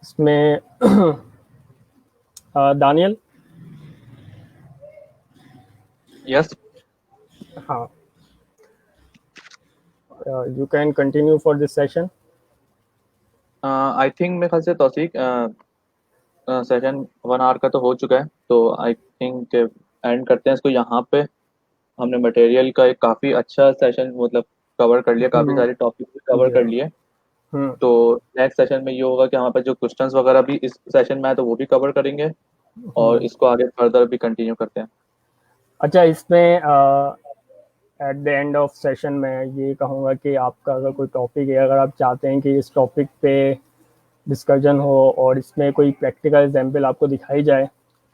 C: इसमें। दानियल,
B: यस,
C: हाँ, you can continue for this session.
B: I think मेरे ख्याल से तौसीक सेशन 1 आवर का तो हो चुका है, तो आई थिंक एंड करते हैं इसको यहाँ पे। हमने मटेरियल का एक काफ़ी अच्छा सेशन मतलब कवर कर लिया, काफ़ी सारे टॉपिक भी कवर कर लिए। तो नेक्स्ट सेशन में ये होगा कि हमारे पास जो क्वेश्चंस वगैरह भी इस सेशन में आए तो वो भी कवर करेंगे, और इसको आगे फर्दर भी कंटिन्यू करते हैं।
C: अच्छा, इसमें at the end of session में ये कहूँगा कि आपका अगर कोई टॉपिक है, अगर आप चाहते हैं कि इस टॉपिक पे डिस्कशन हो और इसमें कोई प्रैक्टिकल एग्जाम्पल आपको दिखाई जाए,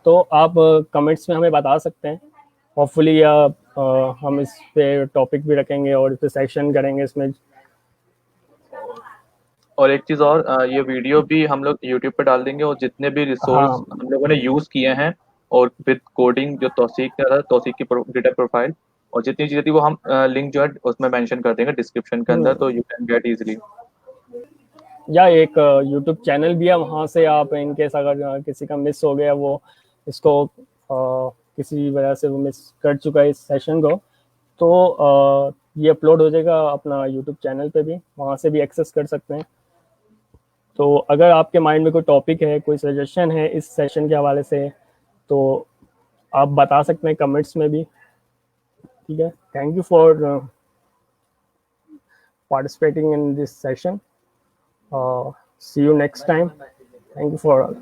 C: तो आप कमेंट्स में हमें बता सकते हैं। होपफुली हम इस पे टॉपिक भी रखेंगे और इस पे सेशन करेंगे इसमें।
B: और एक चीज़ और, ये वीडियो भी हम लोग यूट्यूब पे डाल देंगे, और जितने भी रिसोर्स
C: हाँ,
B: हम लोगों ने यूज़ किए हैं और विद कोडिंग जो तौसीक कर रहा है, तौसीक की गिटहब प्रोफाइल और जितनी चीज़ें थी वो हम लिंक जो है उसमें मेंशन कर देंगे डिस्क्रिप्शन के अंदर, तो यू कैन गेट इजीली।
C: या एक यूट्यूब चैनल भी है, वहाँ से आप इनकेस अगर किसी का मिस हो गया, वो इसको किसी वजह से वो मिस कर चुका है इस सेशन को, तो ये अपलोड हो जाएगा अपना यूट्यूब चैनल पे भी, वहाँ से भी एक्सेस कर सकते हैं। तो अगर आपके माइंड में कोई टॉपिक है, कोई सजेशन है इस सेशन के हवाले से, तो आप बता सकते हैं कमेंट्स में भी। ठीक है, thank you for participating in this session. See you next time. Thank you for all.